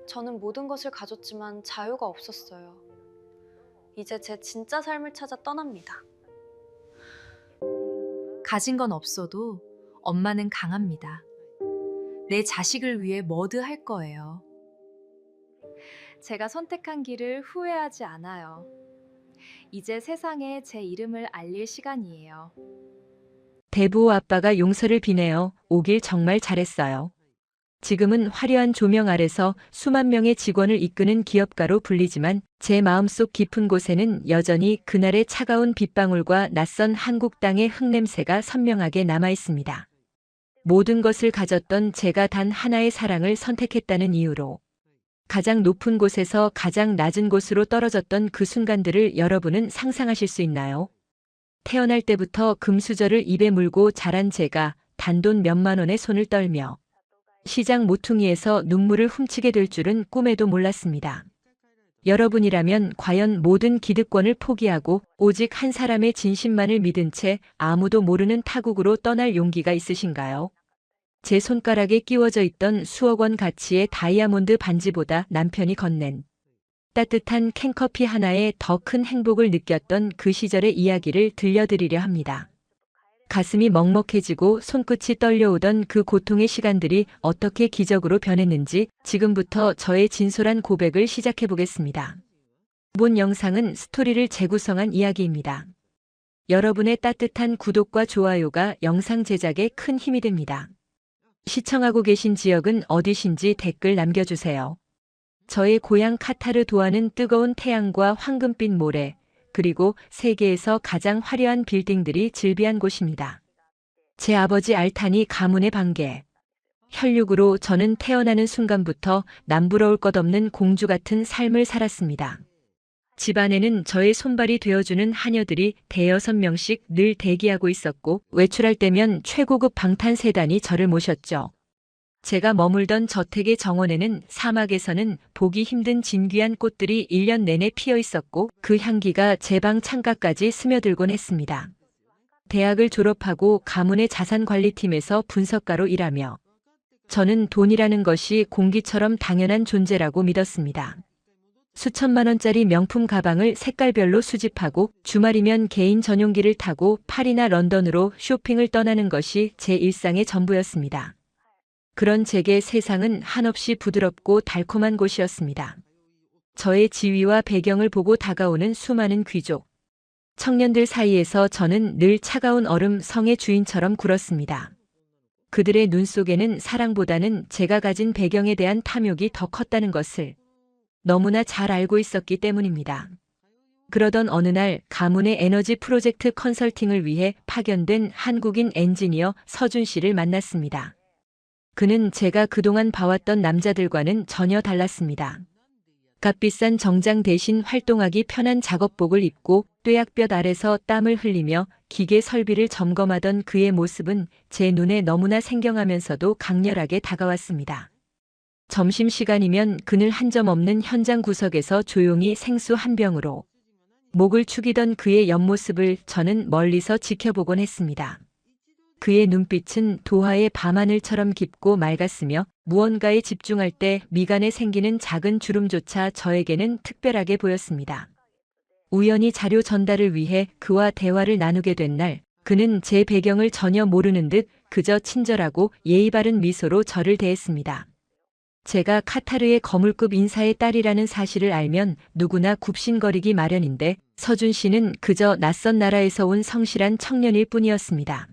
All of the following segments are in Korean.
저는 모든 것을 가졌지만 자유가 없었어요. 이제 제 진짜 삶을 찾아 떠납니다. 가진 건 없어도 엄마는 강합니다. 내 자식을 위해 뭐든 할 거예요. 제가 선택한 길을 후회하지 않아요. 이제 세상에 제 이름을 알릴 시간이에요. 대부호 아빠가 용서를 비내어 오길 정말 잘했어요. 지금은 화려한 조명 아래서 수만 명의 직원을 이끄는 기업가로 불리지만 제 마음속 깊은 곳에는 여전히 그날의 차가운 빗방울과 낯선 한국 땅의 흙냄새가 선명하게 남아 있습니다. 모든 것을 가졌던 제가 단 하나의 사랑을 선택했다는 이유로 가장 높은 곳에서 가장 낮은 곳으로 떨어졌던 그 순간들을 여러분은 상상하실 수 있나요? 태어날 때부터 금수저를 입에 물고 자란 제가 단돈 몇만 원의 손을 떨며 시장 모퉁이에서 눈물을 훔치게 될 줄은 꿈에도 몰랐습니다. 여러분이라면 과연 모든 기득권을 포기하고 오직 한 사람의 진심만을 믿은 채 아무도 모르는 타국으로 떠날 용기가 있으신가요? 제 손가락에 끼워져 있던 수억 원 가치의 다이아몬드 반지보다 남편이 건넨 따뜻한 캔커피 하나에 더 큰 행복을 느꼈던 그 시절의 이야기를 들려드리려 합니다. 가슴이 먹먹해지고 손끝이 떨려오던 그 고통의 시간들이 어떻게 기적으로 변했는지 지금부터 저의 진솔한 고백을 시작해 보겠습니다. 본 영상은 스토리를 재구성한 이야기입니다. 여러분의 따뜻한 구독과 좋아요가 영상 제작에 큰 힘이 됩니다. 시청하고 계신 지역은 어디신지 댓글 남겨주세요. 저의 고향 카타르 도하는 뜨거운 태양과 황금빛 모래, 그리고 세계에서 가장 화려한 빌딩들이 즐비한 곳입니다. 제 아버지 알탄이 가문의 반개. 혈육으로 저는 태어나는 순간부터 남부러울 것 없는 공주 같은 삶을 살았습니다. 집안에는 저의 손발이 되어주는 하녀들이 대여섯 명씩 늘 대기하고 있었고 외출할 때면 최고급 방탄세단이 저를 모셨죠. 제가 머물던 저택의 정원에는 사막에서는 보기 힘든 진귀한 꽃들이 1년 내내 피어 있었고 그 향기가 제 방 창가까지 스며들곤 했습니다. 대학을 졸업하고 가문의 자산관리팀에서 분석가로 일하며 저는 돈이라는 것이 공기처럼 당연한 존재라고 믿었습니다. 수천만 원짜리 명품 가방을 색깔별로 수집하고 주말이면 개인 전용기를 타고 파리나 런던으로 쇼핑을 떠나는 것이 제 일상의 전부였습니다. 그런 제게 세상은 한없이 부드럽고 달콤한 곳이었습니다. 저의 지위와 배경을 보고 다가오는 수많은 귀족, 청년들 사이에서 저는 늘 차가운 얼음 성의 주인처럼 굴었습니다. 그들의 눈 속에는 사랑보다는 제가 가진 배경에 대한 탐욕이 더 컸다는 것을 너무나 잘 알고 있었기 때문입니다. 그러던 어느 날 가문의 에너지 프로젝트 컨설팅을 위해 파견된 한국인 엔지니어 서준 씨를 만났습니다. 그는 제가 그동안 봐왔던 남자들과는 전혀 달랐습니다. 값비싼 정장 대신 활동하기 편한 작업복을 입고 뙤약볕 아래서 땀을 흘리며 기계 설비를 점검하던 그의 모습은 제 눈에 너무나 생경하면서도 강렬하게 다가왔습니다. 점심시간이면 그늘 한 점 없는 현장 구석에서 조용히 생수 한 병으로 목을 축이던 그의 옆모습을 저는 멀리서 지켜보곤 했습니다. 그의 눈빛은 도하의 밤하늘처럼 깊고 맑았으며 무언가에 집중할 때 미간에 생기는 작은 주름조차 저에게는 특별하게 보였습니다. 우연히 자료 전달을 위해 그와 대화를 나누게 된 날, 그는 제 배경을 전혀 모르는 듯 그저 친절하고 예의 바른 미소로 저를 대했습니다. 제가 카타르의 거물급 인사의 딸이라는 사실을 알면 누구나 굽신거리기 마련인데 서준 씨는 그저 낯선 나라에서 온 성실한 청년일 뿐이었습니다.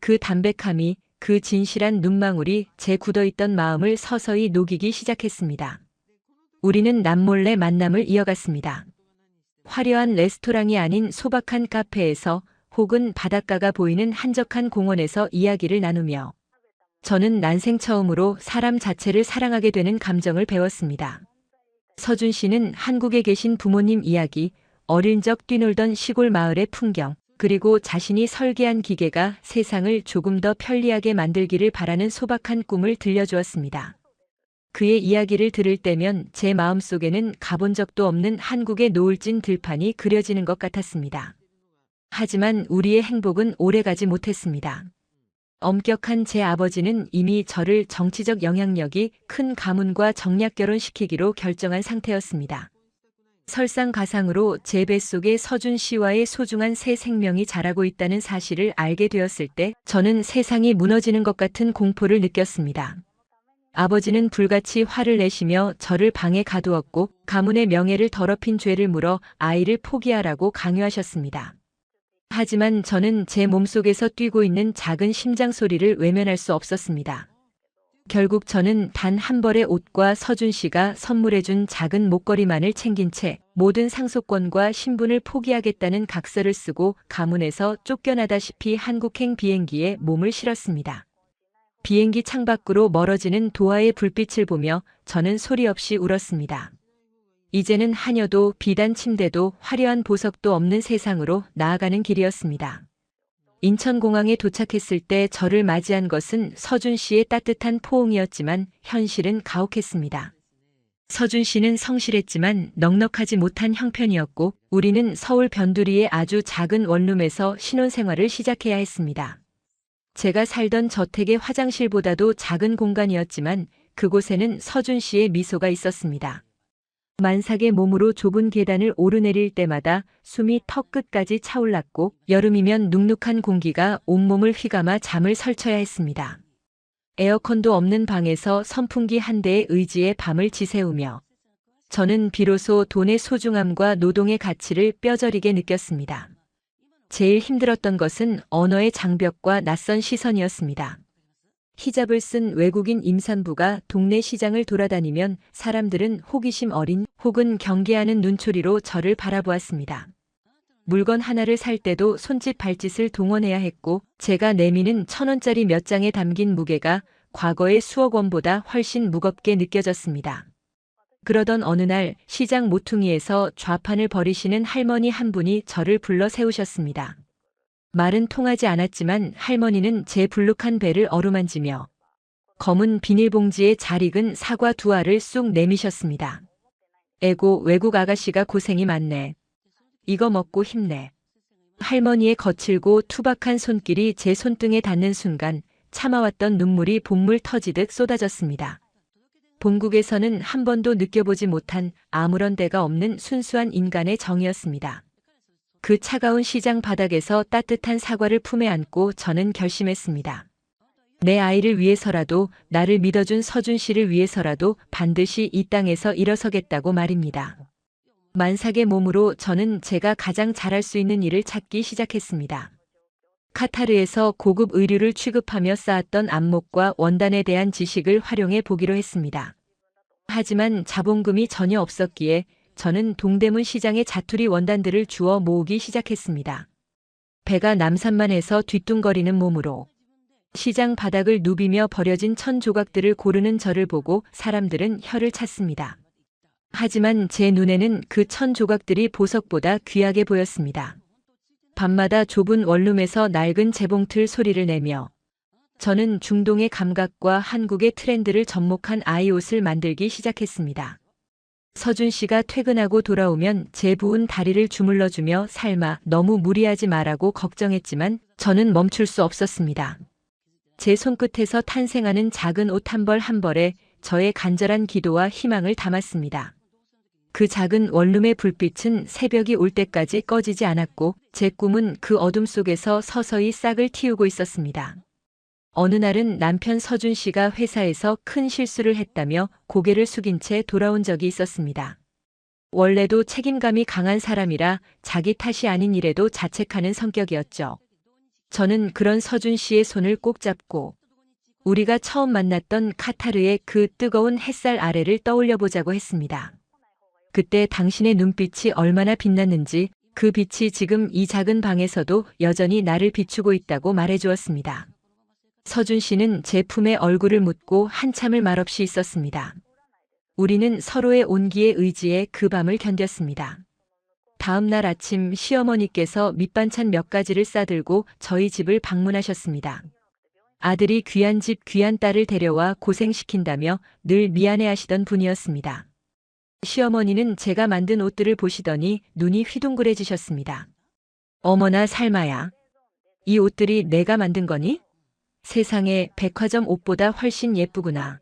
그 담백함이, 그 진실한 눈망울이 제 굳어있던 마음을 서서히 녹이기 시작했습니다. 우리는 남몰래 만남을 이어갔습니다. 화려한 레스토랑이 아닌 소박한 카페에서 혹은 바닷가가 보이는 한적한 공원에서 이야기를 나누며 저는 난생 처음으로 사람 자체를 사랑하게 되는 감정을 배웠습니다. 서준 씨는 한국에 계신 부모님 이야기, 어릴 적 뛰놀던 시골 마을의 풍경, 그리고 자신이 설계한 기계가 세상을 조금 더 편리하게 만들기를 바라는 소박한 꿈을 들려주었습니다. 그의 이야기를 들을 때면 제 마음속에는 가본 적도 없는 한국의 노을진 들판이 그려지는 것 같았습니다. 하지만 우리의 행복은 오래가지 못했습니다. 엄격한 제 아버지는 이미 저를 정치적 영향력이 큰 가문과 정략 결혼시키기로 결정한 상태였습니다. 설상가상으로 제 뱃속에 서준 씨와의 소중한 새 생명이 자라고 있다는 사실을 알게 되었을 때 저는 세상이 무너지는 것 같은 공포를 느꼈습니다. 아버지는 불같이 화를 내시며 저를 방에 가두었고 가문의 명예를 더럽힌 죄를 물어 아이를 포기하라고 강요하셨습니다. 하지만 저는 제 몸속에서 뛰고 있는 작은 심장 소리를 외면할 수 없었습니다. 결국 저는 단 한 벌의 옷과 서준 씨가 선물해준 작은 목걸이만을 챙긴 채 모든 상속권과 신분을 포기하겠다는 각서를 쓰고 가문에서 쫓겨나다시피 한국행 비행기에 몸을 실었습니다. 비행기 창밖으로 멀어지는 도하의 불빛을 보며 저는 소리 없이 울었습니다. 이제는 하녀도 비단 침대도 화려한 보석도 없는 세상으로 나아가는 길이었습니다. 인천공항에 도착했을 때 저를 맞이한 것은 서준 씨의 따뜻한 포옹이었지만 현실은 가혹했습니다. 서준 씨는 성실했지만 넉넉하지 못한 형편이었고 우리는 서울 변두리의 아주 작은 원룸에서 신혼생활을 시작해야 했습니다. 제가 살던 저택의 화장실보다도 작은 공간이었지만 그곳에는 서준 씨의 미소가 있었습니다. 만삭의 몸으로 좁은 계단을 오르내릴 때마다 숨이 턱끝까지 차올랐고 여름이면 눅눅한 공기가 온몸을 휘감아 잠을 설쳐야 했습니다. 에어컨도 없는 방에서 선풍기 한 대의 의지에 밤을 지새우며 저는 비로소 돈의 소중함과 노동의 가치를 뼈저리게 느꼈습니다. 제일 힘들었던 것은 언어의 장벽과 낯선 시선이었습니다. 히잡을 쓴 외국인 임산부가 동네 시장을 돌아다니면 사람들은 호기심 어린 혹은 경계하는 눈초리로 저를 바라보았습니다. 물건 하나를 살 때도 손짓 발짓을 동원해야 했고 제가 내미는 1,000원짜리 몇 장에 담긴 무게가 과거의 수억 원보다 훨씬 무겁게 느껴졌습니다. 그러던 어느 날 시장 모퉁이에서 좌판을 벌이시는 할머니 한 분이 저를 불러 세우셨습니다. 말은 통하지 않았지만 할머니는 제 불룩한 배를 어루만지며 검은 비닐봉지에 잘 익은 사과 2알을 쑥 내미셨습니다. 에고 외국 아가씨가 고생이 많네. 이거 먹고 힘내. 할머니의 거칠고 투박한 손길이 제 손등에 닿는 순간 참아왔던 눈물이 본물 터지듯 쏟아졌습니다. 본국에서는 한 번도 느껴보지 못한 아무런 데가 없는 순수한 인간의 정이었습니다. 그 차가운 시장 바닥에서 따뜻한 사과를 품에 안고 저는 결심했습니다. 내 아이를 위해서라도 나를 믿어준 서준 씨를 위해서라도 반드시 이 땅에서 일어서겠다고 말입니다. 만삭의 몸으로 저는 제가 가장 잘할 수 있는 일을 찾기 시작했습니다. 카타르에서 고급 의류를 취급하며 쌓았던 안목과 원단에 대한 지식을 활용해 보기로 했습니다. 하지만 자본금이 전혀 없었기에 저는 동대문 시장의 자투리 원단들을 주워 모으기 시작했습니다. 배가 남산만해서 뒤뚱거리는 몸으로 시장 바닥을 누비며 버려진 1,000조각들을 고르는 저를 보고 사람들은 혀를 찼습니다. 하지만 제 눈에는 그 1,000조각들이 보석보다 귀하게 보였습니다. 밤마다 좁은 원룸에서 낡은 재봉틀 소리를 내며 저는 중동의 감각과 한국의 트렌드를 접목한 아이 옷을 만들기 시작했습니다. 서준 씨가 퇴근하고 돌아오면 제 부은 다리를 주물러주며 삶아 너무 무리하지 마라고 걱정했지만 저는 멈출 수 없었습니다. 제 손끝에서 탄생하는 작은 옷 한 벌 한 벌에 저의 간절한 기도와 희망을 담았습니다. 그 작은 원룸의 불빛은 새벽이 올 때까지 꺼지지 않았고 제 꿈은 그 어둠 속에서 서서히 싹을 틔우고 있었습니다. 어느 날은 남편 서준 씨가 회사에서 큰 실수를 했다며 고개를 숙인 채 돌아온 적이 있었습니다. 원래도 책임감이 강한 사람이라 자기 탓이 아닌 일에도 자책하는 성격이었죠. 저는 그런 서준 씨의 손을 꼭 잡고 우리가 처음 만났던 카타르의 그 뜨거운 햇살 아래를 떠올려 보자고 했습니다. 그때 당신의 눈빛이 얼마나 빛났는지 그 빛이 지금 이 작은 방에서도 여전히 나를 비추고 있다고 말해주었습니다. 서준 씨는 제 품에 얼굴을 묻고 한참을 말없이 있었습니다. 우리는 서로의 온기에 의지해 그 밤을 견뎠습니다. 다음 날 아침 시어머니께서 밑반찬 몇 가지를 싸들고 저희 집을 방문하셨습니다. 아들이 귀한 집 귀한 딸을 데려와 고생시킨다며 늘 미안해하시던 분이었습니다. 시어머니는 제가 만든 옷들을 보시더니 눈이 휘둥그레지셨습니다. 어머나 삶아야. 이 옷들이 내가 만든 거니? 세상에 백화점 옷보다 훨씬 예쁘구나.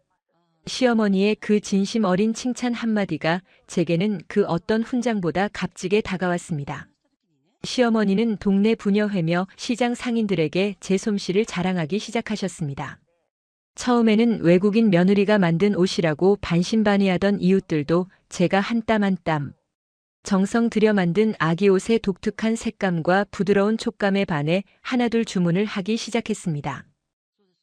시어머니의 그 진심 어린 칭찬 한마디가 제게는 그 어떤 훈장보다 값지게 다가왔습니다. 시어머니는 동네 부녀회며 시장 상인들에게 제 솜씨를 자랑하기 시작하셨습니다. 처음에는 외국인 며느리가 만든 옷이라고 반신반의하던 이웃들도 제가 한 땀 한 땀 정성 들여 만든 아기 옷의 독특한 색감과 부드러운 촉감에 반해 하나둘 주문을 하기 시작했습니다.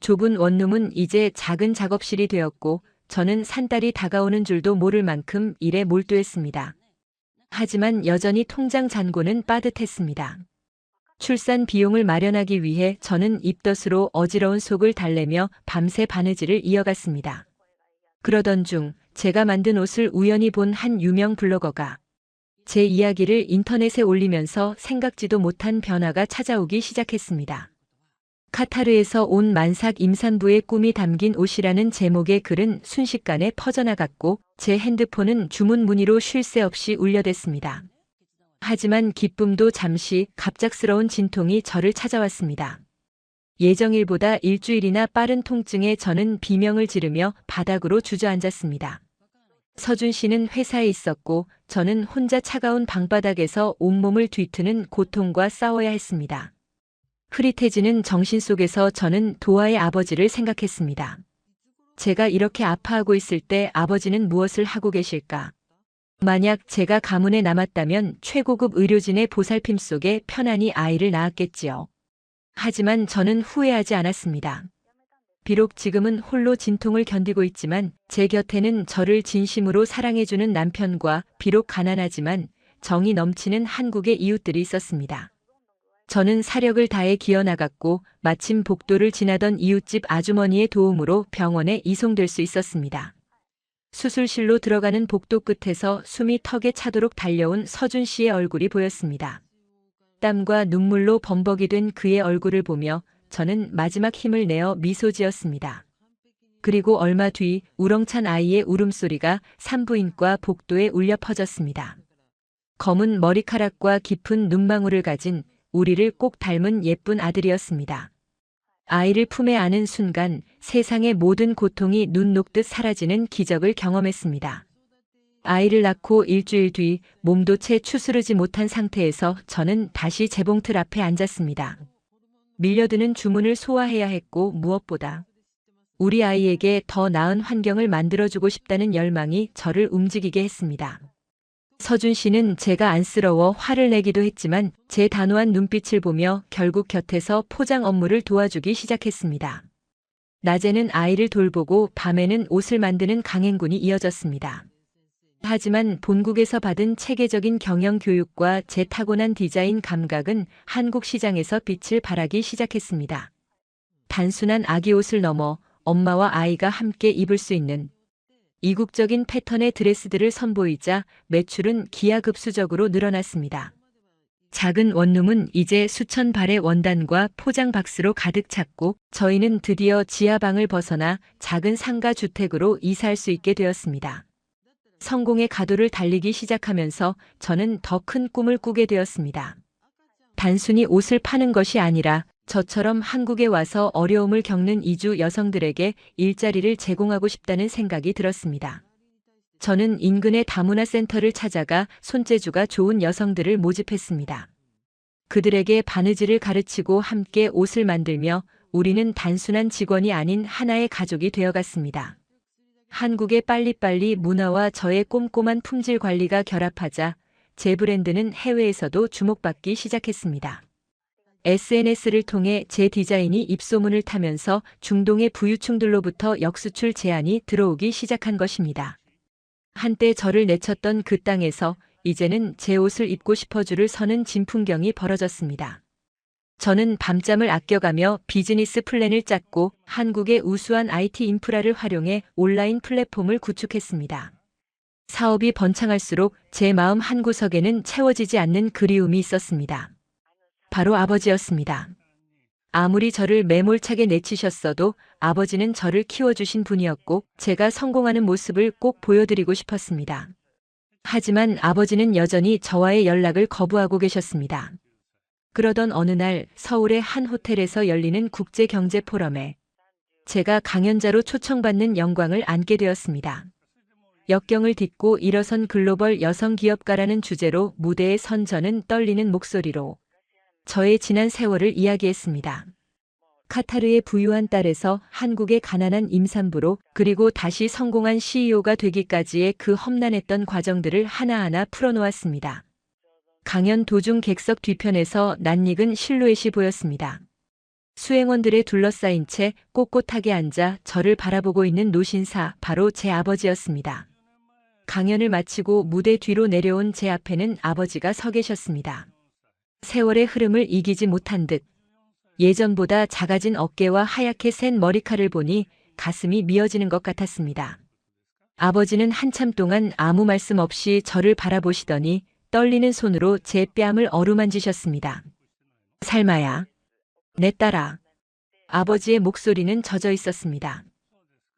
좁은 원룸은 이제 작은 작업실이 되었고 저는 산딸이 다가오는 줄도 모를 만큼 일에 몰두했습니다. 하지만 여전히 통장 잔고는 빠듯했습니다. 출산 비용을 마련하기 위해 저는 입덧으로 어지러운 속을 달래며 밤새 바느질을 이어갔습니다. 그러던 중 제가 만든 옷을 우연히 본 한 유명 블로거가 제 이야기를 인터넷에 올리면서 생각지도 못한 변화가 찾아오기 시작했습니다. 카타르에서 온 만삭 임산부의 꿈이 담긴 옷이라는 제목의 글은 순식간에 퍼져나갔고 제 핸드폰은 주문 문의로 쉴 새 없이 울려댔습니다. 하지만 기쁨도 잠시 갑작스러운 진통이 저를 찾아왔습니다. 예정일보다 일주일이나 빠른 통증에 저는 비명을 지르며 바닥으로 주저앉았습니다. 서준 씨는 회사에 있었고 저는 혼자 차가운 방바닥에서 온몸을 뒤트는 고통과 싸워야 했습니다. 흐릿해지는 정신 속에서 저는 도아의 아버지를 생각했습니다. 제가 이렇게 아파하고 있을 때 아버지는 무엇을 하고 계실까? 만약 제가 가문에 남았다면 최고급 의료진의 보살핌 속에 편안히 아이를 낳았겠지요. 하지만 저는 후회하지 않았습니다. 비록 지금은 홀로 진통을 견디고 있지만 제 곁에는 저를 진심으로 사랑해주는 남편과 비록 가난하지만 정이 넘치는 한국의 이웃들이 있었습니다. 저는 사력을 다해 기어나갔고 마침 복도를 지나던 이웃집 아주머니의 도움으로 병원에 이송될 수 있었습니다. 수술실로 들어가는 복도 끝에서 숨이 턱에 차도록 달려온 서준 씨의 얼굴이 보였습니다. 땀과 눈물로 범벅이 된 그의 얼굴을 보며 저는 마지막 힘을 내어 미소 지었습니다. 그리고 얼마 뒤 우렁찬 아이의 울음소리가 산부인과 복도에 울려 퍼졌습니다. 검은 머리카락과 깊은 눈망울을 가진 우리를 꼭 닮은 예쁜 아들이었습니다. 아이를 품에 안은 순간 세상의 모든 고통이 눈 녹듯 사라지는 기적을 경험했습니다. 아이를 낳고 일주일 뒤 몸도 채 추스르지 못한 상태에서 저는 다시 재봉틀 앞에 앉았습니다. 밀려드는 주문을 소화해야 했고 무엇보다 우리 아이에게 더 나은 환경을 만들어주고 싶다는 열망이 저를 움직이게 했습니다. 서준 씨는 제가 안쓰러워 화를 내기도 했지만 제 단호한 눈빛을 보며 결국 곁에서 포장 업무를 도와주기 시작했습니다. 낮에는 아이를 돌보고 밤에는 옷을 만드는 강행군이 이어졌습니다. 하지만 본국에서 받은 체계적인 경영 교육과 제 타고난 디자인 감각은 한국 시장에서 빛을 발하기 시작했습니다. 단순한 아기 옷을 넘어 엄마와 아이가 함께 입을 수 있는 이국적인 패턴의 드레스들을 선보이자 매출은 기하급수적으로 늘어났습니다. 작은 원룸은 이제 수천 발의 원단과 포장 박스로 가득 찼고 저희는 드디어 지하방을 벗어나 작은 상가 주택으로 이사할 수 있게 되었습니다. 성공의 가도를 달리기 시작하면서 저는 더 큰 꿈을 꾸게 되었습니다. 단순히 옷을 파는 것이 아니라 저처럼 한국에 와서 어려움을 겪는 이주 여성들에게 일자리를 제공하고 싶다는 생각이 들었습니다. 저는 인근의 다문화 센터를 찾아가 손재주가 좋은 여성들을 모집했습니다. 그들에게 바느질을 가르치고 함께 옷을 만들며 우리는 단순한 직원이 아닌 하나의 가족이 되어갔습니다. 한국의 빨리빨리 문화와 저의 꼼꼼한 품질 관리가 결합하자 제 브랜드는 해외에서도 주목받기 시작했습니다. SNS를 통해 제 디자인이 입소문을 타면서 중동의 부유층들로부터 역수출 제안이 들어오기 시작한 것입니다. 한때 저를 내쳤던 그 땅에서 이제는 제 옷을 입고 싶어 줄을 서는 진풍경이 벌어졌습니다. 저는 밤잠을 아껴가며 비즈니스 플랜을 짰고 한국의 우수한 IT 인프라를 활용해 온라인 플랫폼을 구축했습니다. 사업이 번창할수록 제 마음 한구석에는 채워지지 않는 그리움이 있었습니다. 바로 아버지였습니다. 아무리 저를 매몰차게 내치셨어도 아버지는 저를 키워주신 분이었고 제가 성공하는 모습을 꼭 보여드리고 싶었습니다. 하지만 아버지는 여전히 저와의 연락을 거부하고 계셨습니다. 그러던 어느 날 서울의 한 호텔에서 열리는 국제경제 포럼에 제가 강연자로 초청받는 영광을 안게 되었습니다. 역경을 딛고 일어선 글로벌 여성 기업가라는 주제로 무대에 선 저는 떨리는 목소리로 저의 지난 세월을 이야기했습니다. 카타르의 부유한 딸에서 한국의 가난한 임산부로 그리고 다시 성공한 CEO가 되기까지의 그 험난했던 과정들을 하나하나 풀어놓았습니다. 강연 도중 객석 뒤편에서 낯익은 실루엣이 보였습니다. 수행원들에 둘러싸인 채 꼿꼿하게 앉아 저를 바라보고 있는 노신사, 바로 제 아버지였습니다. 강연을 마치고 무대 뒤로 내려온 제 앞에는 아버지가 서 계셨습니다. 세월의 흐름을 이기지 못한 듯 예전보다 작아진 어깨와 하얗게 센 머리칼을 보니 가슴이 미어지는 것 같았습니다. 아버지는 한참 동안 아무 말씀 없이 저를 바라보시더니 떨리는 손으로 제 뺨을 어루만지셨습니다. 살마야, 내 딸아. 아버지의 목소리는 젖어 있었습니다.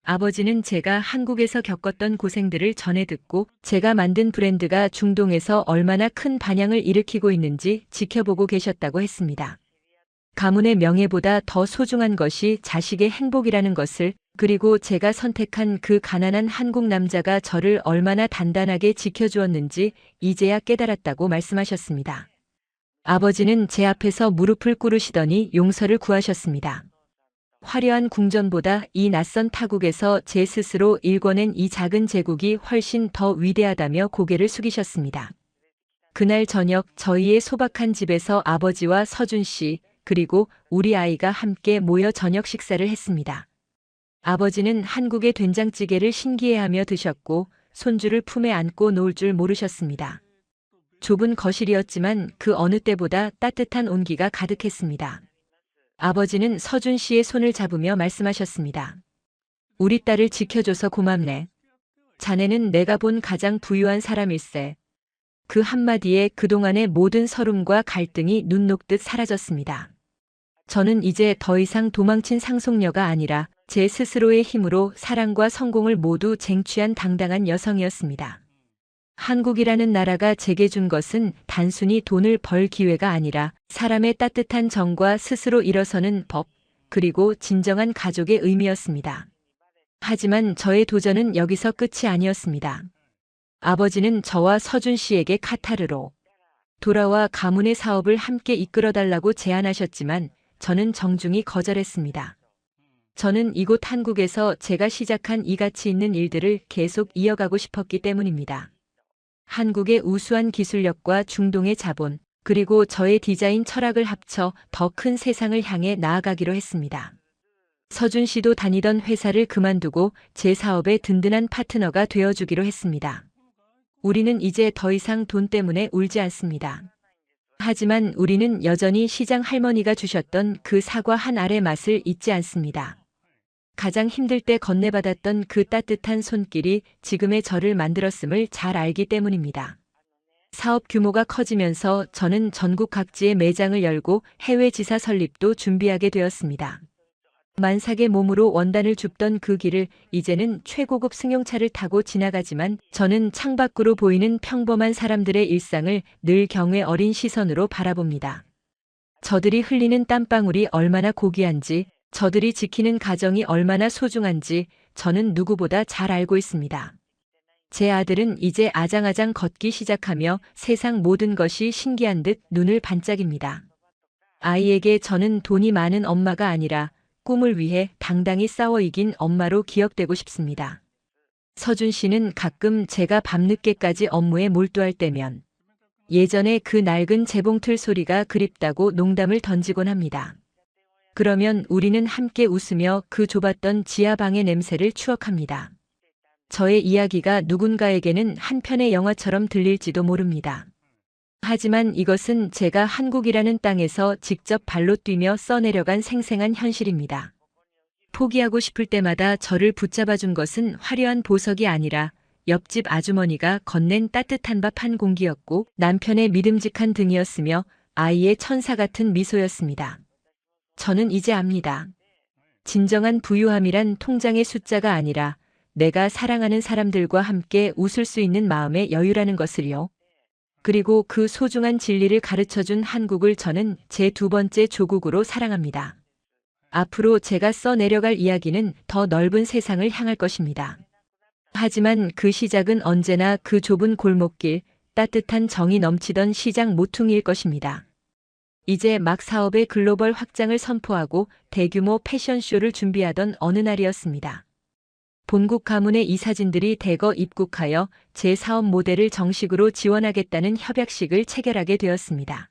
아버지는 제가 한국에서 겪었던 고생들을 전해 듣고 제가 만든 브랜드가 중동에서 얼마나 큰 반향을 일으키고 있는지 지켜보고 계셨다고 했습니다. 가문의 명예보다 더 소중한 것이 자식의 행복이라는 것을, 그리고 제가 선택한 그 가난한 한국 남자가 저를 얼마나 단단하게 지켜주었는지 이제야 깨달았다고 말씀하셨습니다. 아버지는 제 앞에서 무릎을 꿇으시더니 용서를 구하셨습니다. 화려한 궁전보다 이 낯선 타국에서 제 스스로 일궈낸 이 작은 제국이 훨씬 더 위대하다며 고개를 숙이셨습니다. 그날 저녁 저희의 소박한 집에서 아버지와 서준 씨, 그리고 우리 아이가 함께 모여 저녁 식사를 했습니다. 아버지는 한국의 된장찌개를 신기해하며 드셨고 손주를 품에 안고 놓을 줄 모르셨습니다. 좁은 거실이었지만 그 어느 때보다 따뜻한 온기가 가득했습니다. 아버지는 서준 씨의 손을 잡으며 말씀하셨습니다. 우리 딸을 지켜줘서 고맙네. 자네는 내가 본 가장 부유한 사람일세. 그 한마디에 그동안의 모든 서름과 갈등이 눈 녹듯 사라졌습니다. 저는 이제 더 이상 도망친 상속녀가 아니라 제 스스로의 힘으로 사랑과 성공을 모두 쟁취한 당당한 여성이었습니다. 한국이라는 나라가 제게 준 것은 단순히 돈을 벌 기회가 아니라 사람의 따뜻한 정과 스스로 일어서는 법, 그리고 진정한 가족의 의미였습니다. 하지만 저의 도전은 여기서 끝이 아니었습니다. 아버지는 저와 서준 씨에게 카타르로 돌아와 가문의 사업을 함께 이끌어달라고 제안하셨지만 저는 정중히 거절했습니다. 저는 이곳 한국에서 제가 시작한 이 가치 있는 일들을 계속 이어가고 싶었기 때문입니다. 한국의 우수한 기술력과 중동의 자본, 그리고 저의 디자인 철학을 합쳐 더 큰 세상을 향해 나아가기로 했습니다. 서준 씨도 다니던 회사를 그만두고 제 사업의 든든한 파트너가 되어주기로 했습니다. 우리는 이제 더 이상 돈 때문에 울지 않습니다. 하지만 우리는 여전히 시장 할머니가 주셨던 그 사과 한 알의 맛을 잊지 않습니다. 가장 힘들 때 건네받았던 그 따뜻한 손길이 지금의 저를 만들었음을 잘 알기 때문입니다. 사업 규모가 커지면서 저는 전국 각지에 매장을 열고 해외 지사 설립도 준비하게 되었습니다. 만삭의 몸으로 원단을 줍던 그 길을 이제는 최고급 승용차를 타고 지나가지만 저는 창밖으로 보이는 평범한 사람들의 일상을 늘 경외 어린 시선으로 바라봅니다. 저들이 흘리는 땀방울이 얼마나 고귀한지, 저들이 지키는 가정이 얼마나 소중한지 저는 누구보다 잘 알고 있습니다. 제 아들은 이제 아장아장 걷기 시작하며 세상 모든 것이 신기한 듯 눈을 반짝입니다. 아이에게 저는 돈이 많은 엄마가 아니라 꿈을 위해 당당히 싸워 이긴 엄마로 기억되고 싶습니다. 서준 씨는 가끔 제가 밤늦게까지 업무에 몰두할 때면 예전에 그 낡은 재봉틀 소리가 그립다고 농담을 던지곤 합니다. 그러면 우리는 함께 웃으며 그 좁았던 지하방의 냄새를 추억합니다. 저의 이야기가 누군가에게는 한 편의 영화처럼 들릴지도 모릅니다. 하지만 이것은 제가 한국이라는 땅에서 직접 발로 뛰며 써내려간 생생한 현실입니다. 포기하고 싶을 때마다 저를 붙잡아준 것은 화려한 보석이 아니라 옆집 아주머니가 건넨 따뜻한 밥 한 공기였고 남편의 믿음직한 등이었으며 아이의 천사 같은 미소였습니다. 저는 이제 압니다. 진정한 부유함이란 통장의 숫자가 아니라 내가 사랑하는 사람들과 함께 웃을 수 있는 마음의 여유라는 것을요. 그리고 그 소중한 진리를 가르쳐준 한국을 저는 제 두 번째 조국으로 사랑합니다. 앞으로 제가 써내려갈 이야기는 더 넓은 세상을 향할 것입니다. 하지만 그 시작은 언제나 그 좁은 골목길, 따뜻한 정이 넘치던 시장 모퉁이일 것입니다. 이제 막 사업의 글로벌 확장을 선포하고 대규모 패션쇼를 준비하던 어느 날이었습니다. 본국 가문의 이사진들이 대거 입국하여 제 사업 모델을 정식으로 지원하겠다는 협약식을 체결하게 되었습니다.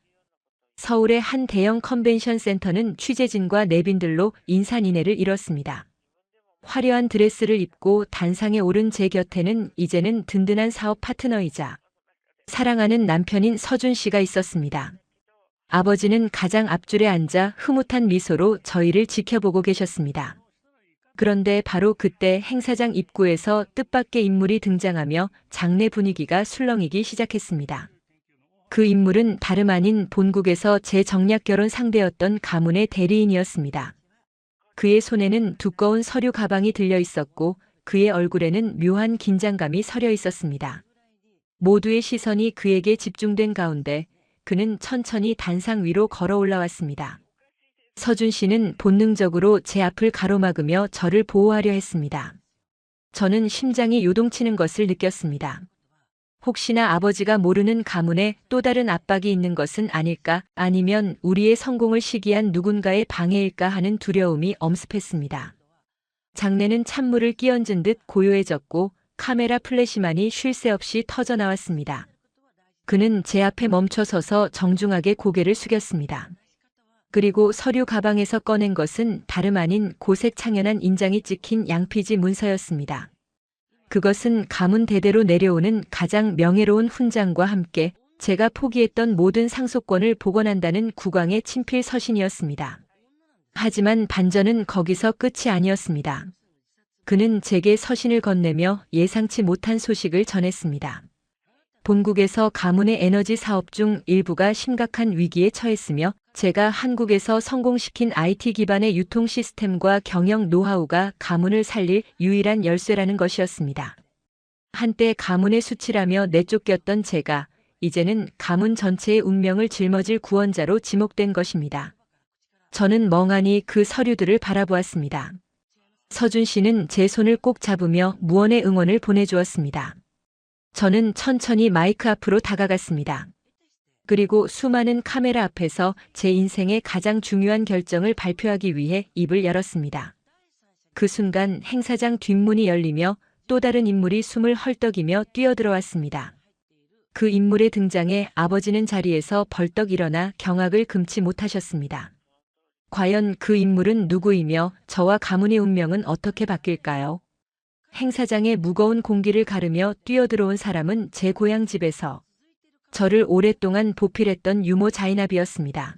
서울의 한 대형 컨벤션 센터는 취재진과 내빈들로 인산인해를 이뤘습니다. 화려한 드레스를 입고 단상에 오른 제 곁에는 이제는 든든한 사업 파트너이자 사랑하는 남편인 서준 씨가 있었습니다. 아버지는 가장 앞줄에 앉아 흐뭇한 미소로 저희를 지켜보고 계셨습니다. 그런데 바로 그때 행사장 입구에서 뜻밖의 인물이 등장하며 장내 분위기가 술렁이기 시작했습니다. 그 인물은 다름 아닌 본국에서 제 정략 결혼 상대였던 가문의 대리인이었습니다. 그의 손에는 두꺼운 서류 가방이 들려 있었고 그의 얼굴에는 묘한 긴장감이 서려 있었습니다. 모두의 시선이 그에게 집중된 가운데 그는 천천히 단상 위로 걸어 올라왔습니다. 서준 씨는 본능적으로 제 앞을 가로막으며 저를 보호하려 했습니다. 저는 심장이 요동치는 것을 느꼈습니다. 혹시나 아버지가 모르는 가문에 또 다른 압박이 있는 것은 아닐까, 아니면 우리의 성공을 시기한 누군가의 방해일까 하는 두려움이 엄습했습니다. 장내는 찬물을 끼얹은 듯 고요해졌고 카메라 플래시만이 쉴 새 없이 터져 나왔습니다. 그는 제 앞에 멈춰 서서 정중하게 고개를 숙였습니다. 그리고 서류 가방에서 꺼낸 것은 다름 아닌 고색 창연한 인장이 찍힌 양피지 문서였습니다. 그것은 가문 대대로 내려오는 가장 명예로운 훈장과 함께 제가 포기했던 모든 상속권을 복원한다는 국왕의 친필 서신이었습니다. 하지만 반전은 거기서 끝이 아니었습니다. 그는 제게 서신을 건네며 예상치 못한 소식을 전했습니다. 본국에서 가문의 에너지 사업 중 일부가 심각한 위기에 처했으며 제가 한국에서 성공시킨 IT 기반의 유통 시스템과 경영 노하우가 가문을 살릴 유일한 열쇠라는 것이었습니다. 한때 가문의 수치라며 내쫓겼던 제가 이제는 가문 전체의 운명을 짊어질 구원자로 지목된 것입니다. 저는 멍하니 그 서류들을 바라보았습니다. 서준 씨는 제 손을 꼭 잡으며 무언의 응원을 보내주었습니다. 저는 천천히 마이크 앞으로 다가갔습니다. 그리고 수많은 카메라 앞에서 제 인생의 가장 중요한 결정을 발표하기 위해 입을 열었습니다. 그 순간 행사장 뒷문이 열리며 또 다른 인물이 숨을 헐떡이며 뛰어들어왔습니다. 그 인물의 등장에 아버지는 자리에서 벌떡 일어나 경악을 금치 못하셨습니다. 과연 그 인물은 누구이며 저와 가문의 운명은 어떻게 바뀔까요? 행사장의 무거운 공기를 가르며 뛰어들어온 사람은 제 고향 집에서 저를 오랫동안 보필했던 유모 자이납이었습니다.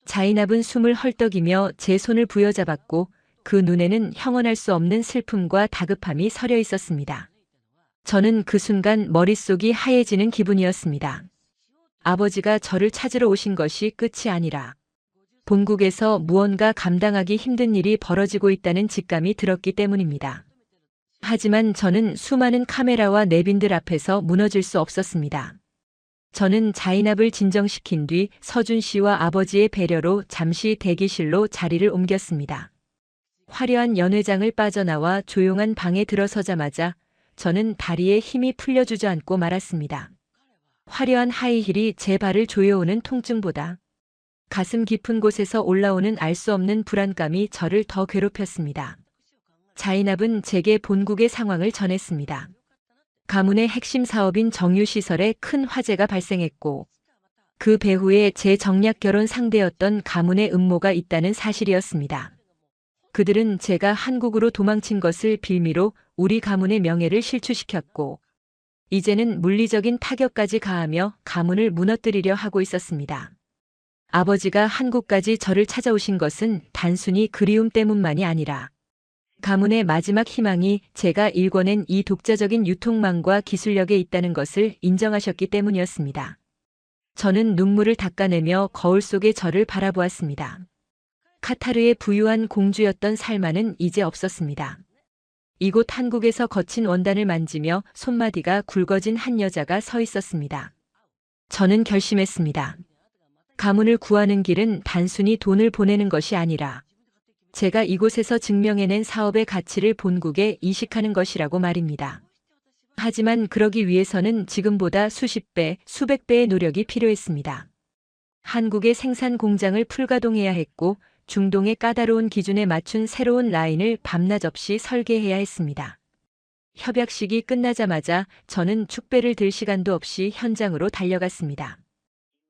자이납은 숨을 헐떡이며 제 손을 부여잡았고 그 눈에는 형언할 수 없는 슬픔과 다급함이 서려 있었습니다. 저는 그 순간 머릿속이 하얘지는 기분이었습니다. 아버지가 저를 찾으러 오신 것이 끝이 아니라 본국에서 무언가 감당하기 힘든 일이 벌어지고 있다는 직감이 들었기 때문입니다. 하지만 저는 수많은 카메라와 내빈들 앞에서 무너질 수 없었습니다. 저는 자이납을 진정시킨 뒤 서준 씨와 아버지의 배려로 잠시 대기실로 자리를 옮겼습니다. 화려한 연회장을 빠져나와 조용한 방에 들어서자마자 저는 다리에 힘이 풀려 주저앉고 말았습니다. 화려한 하이힐이 제 발을 조여오는 통증보다 가슴 깊은 곳에서 올라오는 알 수 없는 불안감이 저를 더 괴롭혔습니다. 자이납은 제게 본국의 상황을 전했습니다. 가문의 핵심 사업인 정유시설에 큰 화재가 발생했고 그 배후에 제 정략 결혼 상대였던 가문의 음모가 있다는 사실이었습니다. 그들은 제가 한국으로 도망친 것을 빌미로 우리 가문의 명예를 실추시켰고 이제는 물리적인 타격까지 가하며 가문을 무너뜨리려 하고 있었습니다. 아버지가 한국까지 저를 찾아오신 것은 단순히 그리움 때문만이 아니라 가문의 마지막 희망이 제가 일궈낸 이 독자적인 유통망과 기술력에 있다는 것을 인정하셨기 때문이었습니다. 저는 눈물을 닦아내며 거울 속의 저를 바라보았습니다. 카타르의 부유한 공주였던 살마는 이제 없었습니다. 이곳 한국에서 거친 원단을 만지며 손마디가 굵어진 한 여자가 서 있었습니다. 저는 결심했습니다. 가문을 구하는 길은 단순히 돈을 보내는 것이 아니라 제가 이곳에서 증명해낸 사업의 가치를 본국에 이식하는 것이라고 말입니다. 하지만 그러기 위해서는 지금보다 수십 배, 수백 배의 노력이 필요했습니다. 한국의 생산 공장을 풀가동해야 했고 중동의 까다로운 기준에 맞춘 새로운 라인을 밤낮 없이 설계해야 했습니다. 협약식이 끝나자마자 저는 축배를 들 시간도 없이 현장으로 달려갔습니다.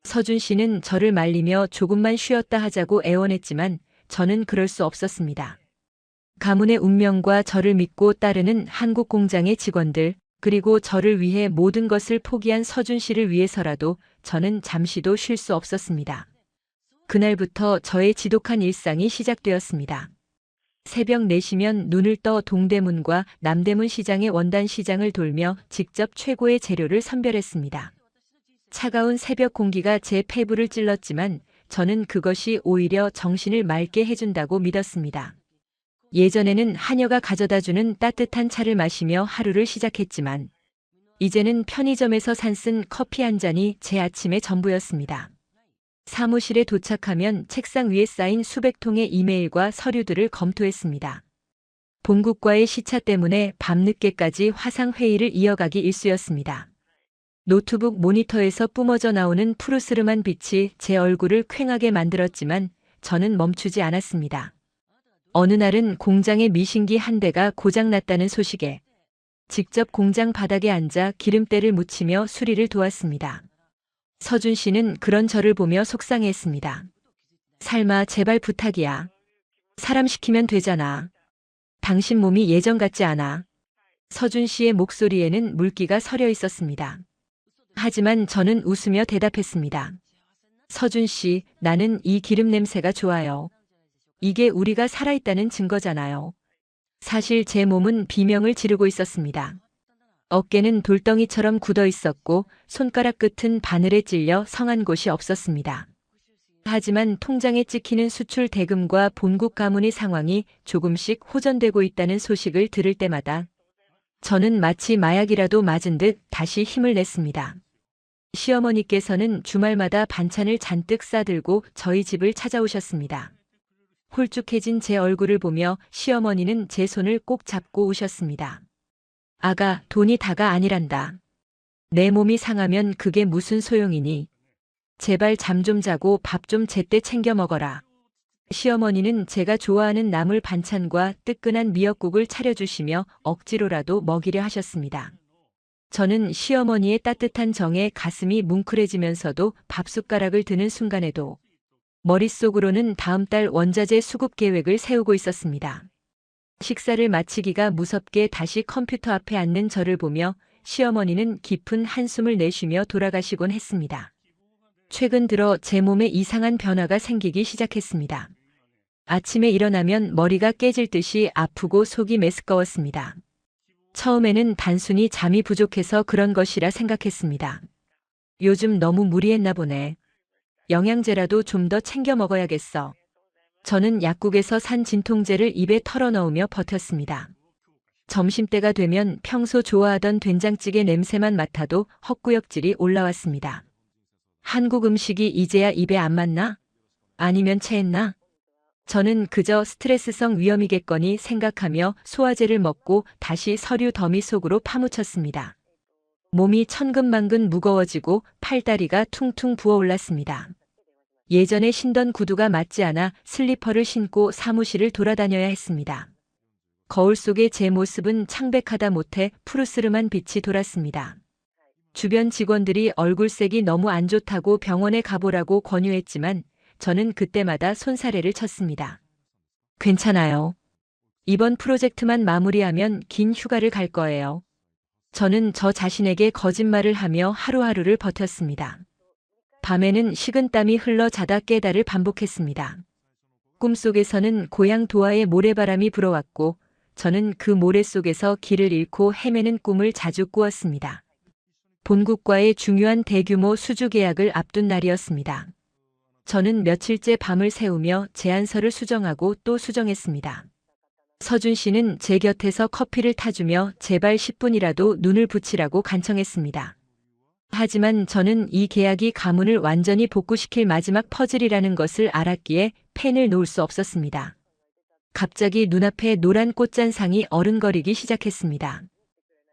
서준 씨는 저를 말리며 조금만 쉬었다 하자고 애원했지만 저는 그럴 수 없었습니다. 가문의 운명과 저를 믿고 따르는 한국 공장의 직원들, 그리고 저를 위해 모든 것을 포기한 서준 씨를 위해서라도 저는 잠시도 쉴 수 없었습니다. 그날부터 저의 지독한 일상이 시작되었습니다. 새벽 4시면 눈을 떠 동대문과 남대문 시장의 원단 시장을 돌며 직접 최고의 재료를 선별했습니다. 차가운 새벽 공기가 제 폐부를 찔렀지만 저는 그것이 오히려 정신을 맑게 해준다고 믿었습니다. 예전에는 하녀가 가져다주는 따뜻한 차를 마시며 하루를 시작했지만 이제는 편의점에서 산 쓴 커피 한 잔이 제 아침의 전부였습니다. 사무실에 도착하면 책상 위에 쌓인 수백 통의 이메일과 서류들을 검토했습니다. 본국과의 시차 때문에 밤늦게까지 화상회의를 이어가기 일쑤였습니다. 노트북 모니터에서 뿜어져 나오는 푸르스름한 빛이 제 얼굴을 퀭하게 만들었지만 저는 멈추지 않았습니다. 어느 날은 공장의 미신기 한 대가 고장났다는 소식에 직접 공장 바닥에 앉아 기름때를 묻히며 수리를 도왔습니다. 서준 씨는 그런 저를 보며 속상해했습니다. 삶아, 제발 부탁이야. 사람 시키면 되잖아. 당신 몸이 예전 같지 않아. 서준 씨의 목소리에는 물기가 서려 있었습니다. 하지만 저는 웃으며 대답했습니다. 서준 씨, 나는 이 기름 냄새가 좋아요. 이게 우리가 살아있다는 증거잖아요. 사실 제 몸은 비명을 지르고 있었습니다. 어깨는 돌덩이처럼 굳어 있었고 손가락 끝은 바늘에 찔려 성한 곳이 없었습니다. 하지만 통장에 찍히는 수출 대금과 본국 가문의 상황이 조금씩 호전되고 있다는 소식을 들을 때마다 저는 마치 마약이라도 맞은 듯 다시 힘을 냈습니다. 시어머니께서는 주말마다 반찬을 잔뜩 싸들고 저희 집을 찾아오셨습니다. 홀쭉해진 제 얼굴을 보며 시어머니는 제 손을 꼭 잡고 우셨습니다. 아가, 돈이 다가 아니란다. 내 몸이 상하면 그게 무슨 소용이니? 제발 잠 좀 자고 밥 좀 제때 챙겨 먹어라. 시어머니는 제가 좋아하는 나물 반찬과 뜨끈한 미역국을 차려주시며 억지로라도 먹이려 하셨습니다. 저는 시어머니의 따뜻한 정에 가슴이 뭉클해지면서도 밥숟가락을 드는 순간에도 머릿속으로는 다음 달 원자재 수급 계획을 세우고 있었습니다. 식사를 마치기가 무섭게 다시 컴퓨터 앞에 앉는 저를 보며 시어머니는 깊은 한숨을 내쉬며 돌아가시곤 했습니다. 최근 들어 제 몸에 이상한 변화가 생기기 시작했습니다. 아침에 일어나면 머리가 깨질 듯이 아프고 속이 메스꺼웠습니다. 처음에는 단순히 잠이 부족해서 그런 것이라 생각했습니다. 요즘 너무 무리했나 보네. 영양제라도 좀 더 챙겨 먹어야겠어. 저는 약국에서 산 진통제를 입에 털어넣으며 버텼습니다. 점심때가 되면 평소 좋아하던 된장찌개 냄새만 맡아도 헛구역질이 올라왔습니다. 한국 음식이 이제야 입에 안 맞나? 아니면 체했나? 저는 그저 스트레스성 위염이겠거니 생각하며 소화제를 먹고 다시 서류 더미 속으로 파묻혔습니다. 몸이 천근만근 무거워지고 팔다리가 퉁퉁 부어올랐습니다. 예전에 신던 구두가 맞지 않아 슬리퍼를 신고 사무실을 돌아다녀야 했습니다. 거울 속의 제 모습은 창백하다 못해 푸르스름한 빛이 돌았습니다. 주변 직원들이 얼굴색이 너무 안 좋다고 병원에 가보라고 권유했지만 저는 그때마다 손사래를 쳤습니다. 괜찮아요. 이번 프로젝트만 마무리하면 긴 휴가를 갈 거예요. 저는 저 자신에게 거짓말을 하며 하루하루를 버텼습니다. 밤에는 식은땀이 흘러 자다 깨다를 반복했습니다. 꿈속에서는 고향 도하의 모래바람이 불어왔고 저는 그 모래 속에서 길을 잃고 헤매는 꿈을 자주 꾸었습니다. 본국과의 중요한 대규모 수주 계약을 앞둔 날이었습니다. 저는 며칠째 밤을 새우며 제안서를 수정하고 또 수정했습니다. 서준 씨는 제 곁에서 커피를 타주며 제발 10분이라도 눈을 붙이라고 간청했습니다. 하지만 저는 이 계약이 가문을 완전히 복구시킬 마지막 퍼즐이라는 것을 알았기에 펜을 놓을 수 없었습니다. 갑자기 눈앞에 노란 꽃잔상이 어른거리기 시작했습니다.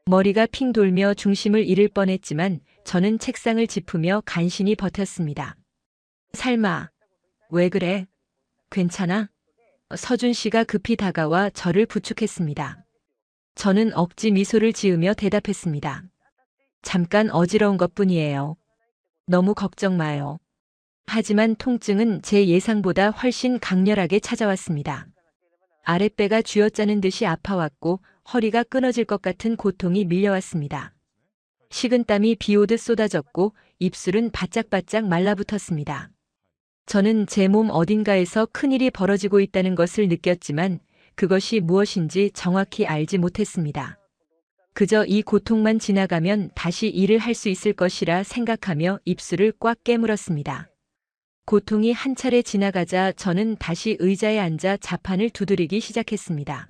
머리가 핑 돌며 중심을 잃을 뻔했지만 저는 책상을 짚으며 간신히 버텼습니다. 살마, 왜 그래? 괜찮아? 서준 씨가 급히 다가와 저를 부축했습니다. 저는 억지 미소를 지으며 대답했습니다. 잠깐 어지러운 것뿐이에요. 너무 걱정 마요. 하지만 통증은 제 예상보다 훨씬 강렬하게 찾아왔습니다. 아랫배가 쥐어짜는 듯이 아파왔고 허리가 끊어질 것 같은 고통이 밀려왔습니다. 식은땀이 비오듯 쏟아졌고 입술은 바짝바짝 말라붙었습니다. 저는 제 몸 어딘가에서 큰일이 벌어지고 있다는 것을 느꼈지만 그것이 무엇인지 정확히 알지 못했습니다. 그저 이 고통만 지나가면 다시 일을 할 수 있을 것이라 생각하며 입술을 꽉 깨물었습니다. 고통이 한 차례 지나가자 저는 다시 의자에 앉아 자판을 두드리기 시작했습니다.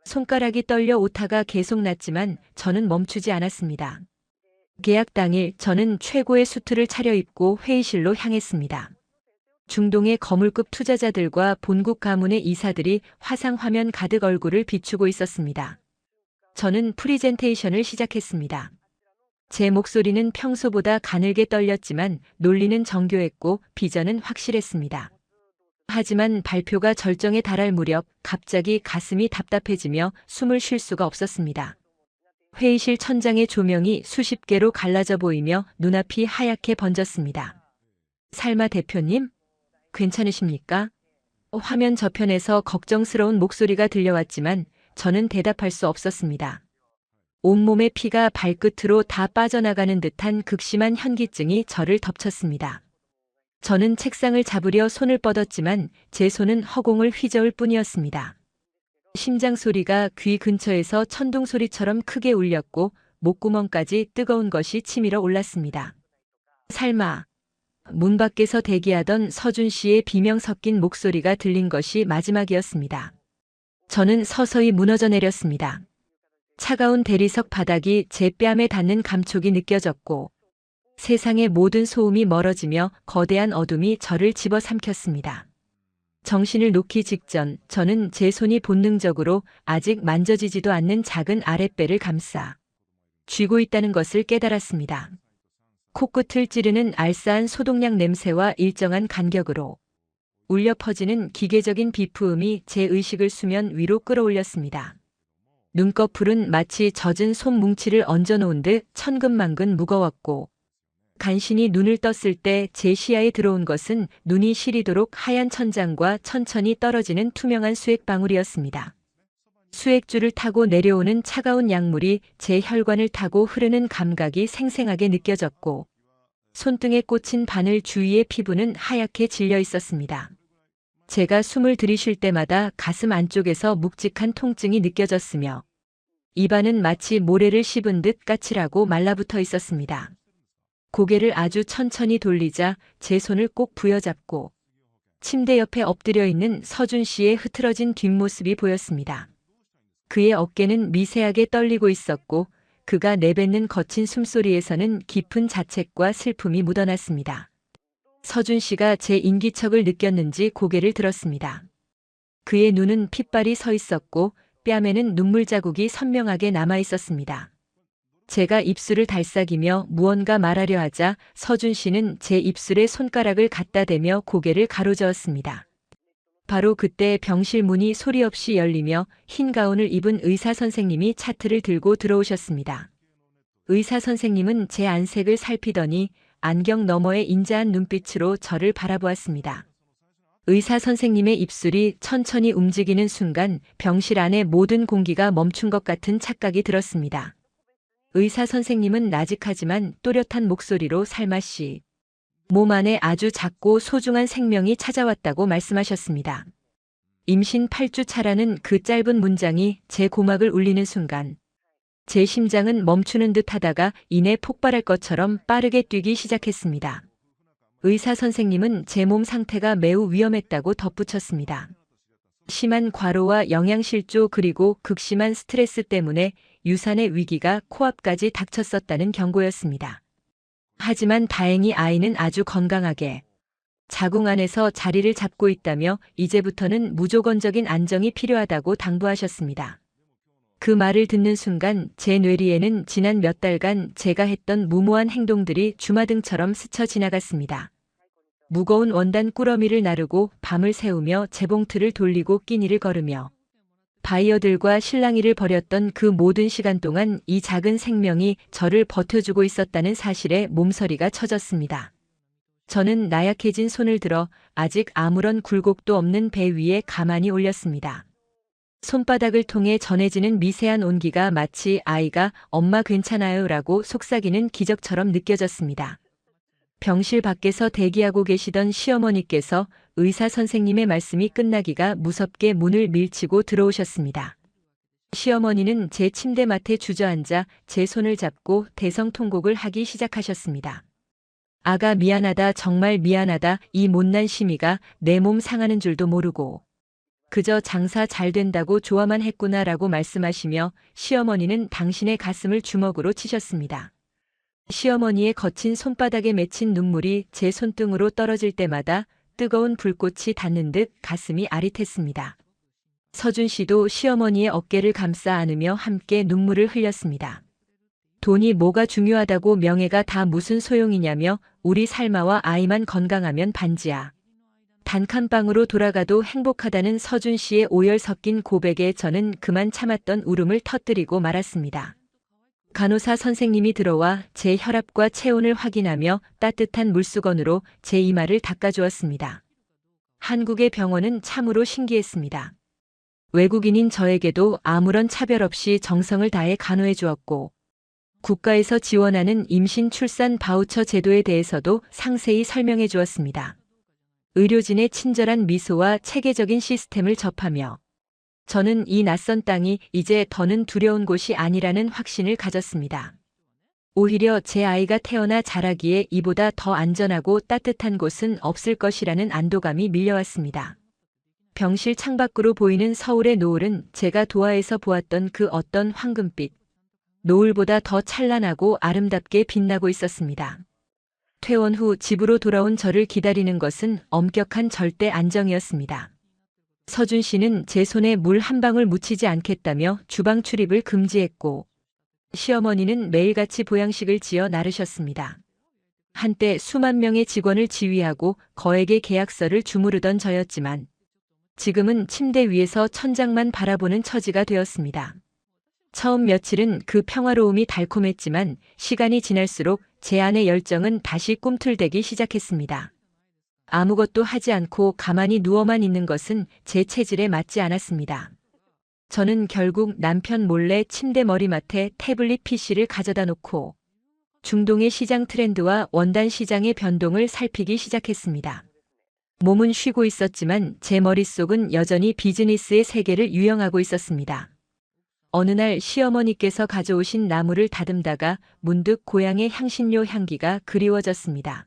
손가락이 떨려 오타가 계속 났지만 저는 멈추지 않았습니다. 계약 당일 저는 최고의 수트를 차려입고 회의실로 향했습니다. 중동의 거물급 투자자들과 본국 가문의 이사들이 화상 화면 가득 얼굴을 비추고 있었습니다. 저는 프리젠테이션을 시작했습니다. 제 목소리는 평소보다 가늘게 떨렸지만 논리는 정교했고 비전은 확실했습니다. 하지만 발표가 절정에 달할 무렵 갑자기 가슴이 답답해지며 숨을 쉴 수가 없었습니다. 회의실 천장의 조명이 수십 개로 갈라져 보이며 눈앞이 하얗게 번졌습니다. 살마 대표님, 괜찮으십니까? 화면 저편에서 걱정스러운 목소리가 들려왔지만 저는 대답할 수 없었습니다. 온몸의 피가 발끝으로 다 빠져나가는 듯한 극심한 현기증이 저를 덮쳤습니다. 저는 책상을 잡으려 손을 뻗었지만 제 손은 허공을 휘저을 뿐이었습니다. 심장 소리가 귀 근처에서 천둥 소리처럼 크게 울렸고 목구멍까지 뜨거운 것이 치밀어 올랐습니다. 살마. 문 밖에서 대기하던 서준 씨의 비명 섞인 목소리가 들린 것이 마지막이었습니다. 저는 서서히 무너져 내렸습니다. 차가운 대리석 바닥이 제 뺨에 닿는 감촉이 느껴졌고 세상의 모든 소음이 멀어지며 거대한 어둠이 저를 집어삼켰습니다. 정신을 놓기 직전 저는 제 손이 본능적으로 아직 만져지지도 않는 작은 아랫배를 감싸 쥐고 있다는 것을 깨달았습니다. 코끝을 찌르는 알싸한 소독약 냄새와 일정한 간격으로 울려 퍼지는 기계적인 비푸음이 제 의식을 수면 위로 끌어올렸습니다. 눈꺼풀은 마치 젖은 솜 뭉치를 얹어놓은 듯 천근만근 무거웠고 간신히 눈을 떴을 때 제 시야에 들어온 것은 눈이 시리도록 하얀 천장과 천천히 떨어지는 투명한 수액방울이었습니다. 수액줄을 타고 내려오는 차가운 약물이 제 혈관을 타고 흐르는 감각이 생생하게 느껴졌고 손등에 꽂힌 바늘 주위의 피부는 하얗게 질려 있었습니다. 제가 숨을 들이쉴 때마다 가슴 안쪽에서 묵직한 통증이 느껴졌으며 입안은 마치 모래를 씹은 듯 까칠하고 말라붙어 있었습니다. 고개를 아주 천천히 돌리자 제 손을 꼭 부여잡고 침대 옆에 엎드려 있는 서준 씨의 흐트러진 뒷모습이 보였습니다. 그의 어깨는 미세하게 떨리고 있었고 그가 내뱉는 거친 숨소리에서는 깊은 자책과 슬픔이 묻어났습니다. 서준 씨가 제 인기척을 느꼈는지 고개를 들었습니다. 그의 눈은 핏발이 서 있었고 뺨에는 눈물 자국이 선명하게 남아 있었습니다. 제가 입술을 달싹이며 무언가 말하려 하자 서준 씨는 제 입술에 손가락을 갖다 대며 고개를 가로저었습니다. 바로 그때 병실 문이 소리 없이 열리며 흰 가운을 입은 의사 선생님이 차트를 들고 들어오셨습니다. 의사 선생님은 제 안색을 살피더니 안경 너머의 인자한 눈빛으로 저를 바라보았습니다. 의사 선생님의 입술이 천천히 움직이는 순간 병실 안의 모든 공기가 멈춘 것 같은 착각이 들었습니다. 의사 선생님은 나직하지만 또렷한 목소리로 살마 씨, 몸 안에 아주 작고 소중한 생명이 찾아왔다고 말씀하셨습니다. 임신 8주 차라는 그 짧은 문장이 제 고막을 울리는 순간 제 심장은 멈추는 듯 하다가 이내 폭발할 것처럼 빠르게 뛰기 시작했습니다. 의사 선생님은 제 몸 상태가 매우 위험했다고 덧붙였습니다. 심한 과로와 영양실조 그리고 극심한 스트레스 때문에 유산의 위기가 코앞까지 닥쳤었다는 경고였습니다. 하지만 다행히 아이는 아주 건강하게 자궁 안에서 자리를 잡고 있다며 이제부터는 무조건적인 안정이 필요하다고 당부하셨습니다. 그 말을 듣는 순간 제 뇌리에는 지난 몇 달간 제가 했던 무모한 행동들이 주마등처럼 스쳐 지나갔습니다. 무거운 원단 꾸러미를 나르고 밤을 새우며 재봉틀을 돌리고 끼니를 걸으며 바이어들과 실랑이를 벌였던 그 모든 시간 동안 이 작은 생명이 저를 버텨주고 있었다는 사실에 몸서리가 쳐졌습니다. 저는 나약해진 손을 들어 아직 아무런 굴곡도 없는 배 위에 가만히 올렸습니다. 손바닥을 통해 전해지는 미세한 온기가 마치 아이가 엄마 괜찮아요 라고 속삭이는 기적처럼 느껴졌습니다. 병실 밖에서 대기하고 계시던 시어머니께서 의사 선생님의 말씀이 끝나기가 무섭게 문을 밀치고 들어오셨습니다. 시어머니는 제 침대맡에 주저앉아 제 손을 잡고 대성통곡을 하기 시작하셨습니다. 아가 미안하다 정말 미안하다 이 못난 시미가 내 몸 상하는 줄도 모르고 그저 장사 잘 된다고 좋아만 했구나라고 말씀하시며 시어머니는 당신의 가슴을 주먹으로 치셨습니다. 시어머니의 거친 손바닥에 맺힌 눈물이 제 손등으로 떨어질 때마다 뜨거운 불꽃이 닿는 듯 가슴이 아릿했습니다. 서준 씨도 시어머니의 어깨를 감싸 안으며 함께 눈물을 흘렸습니다. 돈이 뭐가 중요하다고 명예가 다 무슨 소용이냐며 우리 살마와 아이만 건강하면 반지야. 단칸방으로 돌아가도 행복하다는 서준 씨의 오열 섞인 고백에 저는 그만 참았던 울음을 터뜨리고 말았습니다. 간호사 선생님이 들어와 제 혈압과 체온을 확인하며 따뜻한 물수건으로 제 이마를 닦아주었습니다. 한국의 병원은 참으로 신기했습니다. 외국인인 저에게도 아무런 차별 없이 정성을 다해 간호해 주었고 국가에서 지원하는 임신 출산 바우처 제도에 대해서도 상세히 설명해 주었습니다. 의료진의 친절한 미소와 체계적인 시스템을 접하며 저는 이 낯선 땅이 이제 더는 두려운 곳이 아니라는 확신을 가졌습니다. 오히려 제 아이가 태어나 자라기에 이보다 더 안전하고 따뜻한 곳은 없을 것이라는 안도감이 밀려왔습니다. 병실 창밖으로 보이는 서울의 노을은 제가 도하에서 보았던 그 어떤 황금빛, 노을보다 더 찬란하고 아름답게 빛나고 있었습니다. 퇴원 후 집으로 돌아온 저를 기다리는 것은 엄격한 절대 안정이었습니다. 서준 씨는 제 손에 물 한 방울 묻히지 않겠다며 주방 출입을 금지했고 시어머니는 매일같이 보양식을 지어 나르셨습니다. 한때 수만 명의 직원을 지휘하고 거액의 계약서를 주무르던 저였지만 지금은 침대 위에서 천장만 바라보는 처지가 되었습니다. 처음 며칠은 그 평화로움이 달콤했지만 시간이 지날수록 제 안의 열정은 다시 꿈틀대기 시작했습니다. 아무것도 하지 않고 가만히 누워만 있는 것은 제 체질에 맞지 않았습니다. 저는 결국 남편 몰래 침대 머리맡에 태블릿 PC를 가져다 놓고 중동의 시장 트렌드와 원단 시장의 변동을 살피기 시작했습니다. 몸은 쉬고 있었지만 제 머릿속은 여전히 비즈니스의 세계를 유영하고 있었습니다. 어느 날 시어머니께서 가져오신 나무를 다듬다가 문득 고향의 향신료 향기가 그리워졌습니다.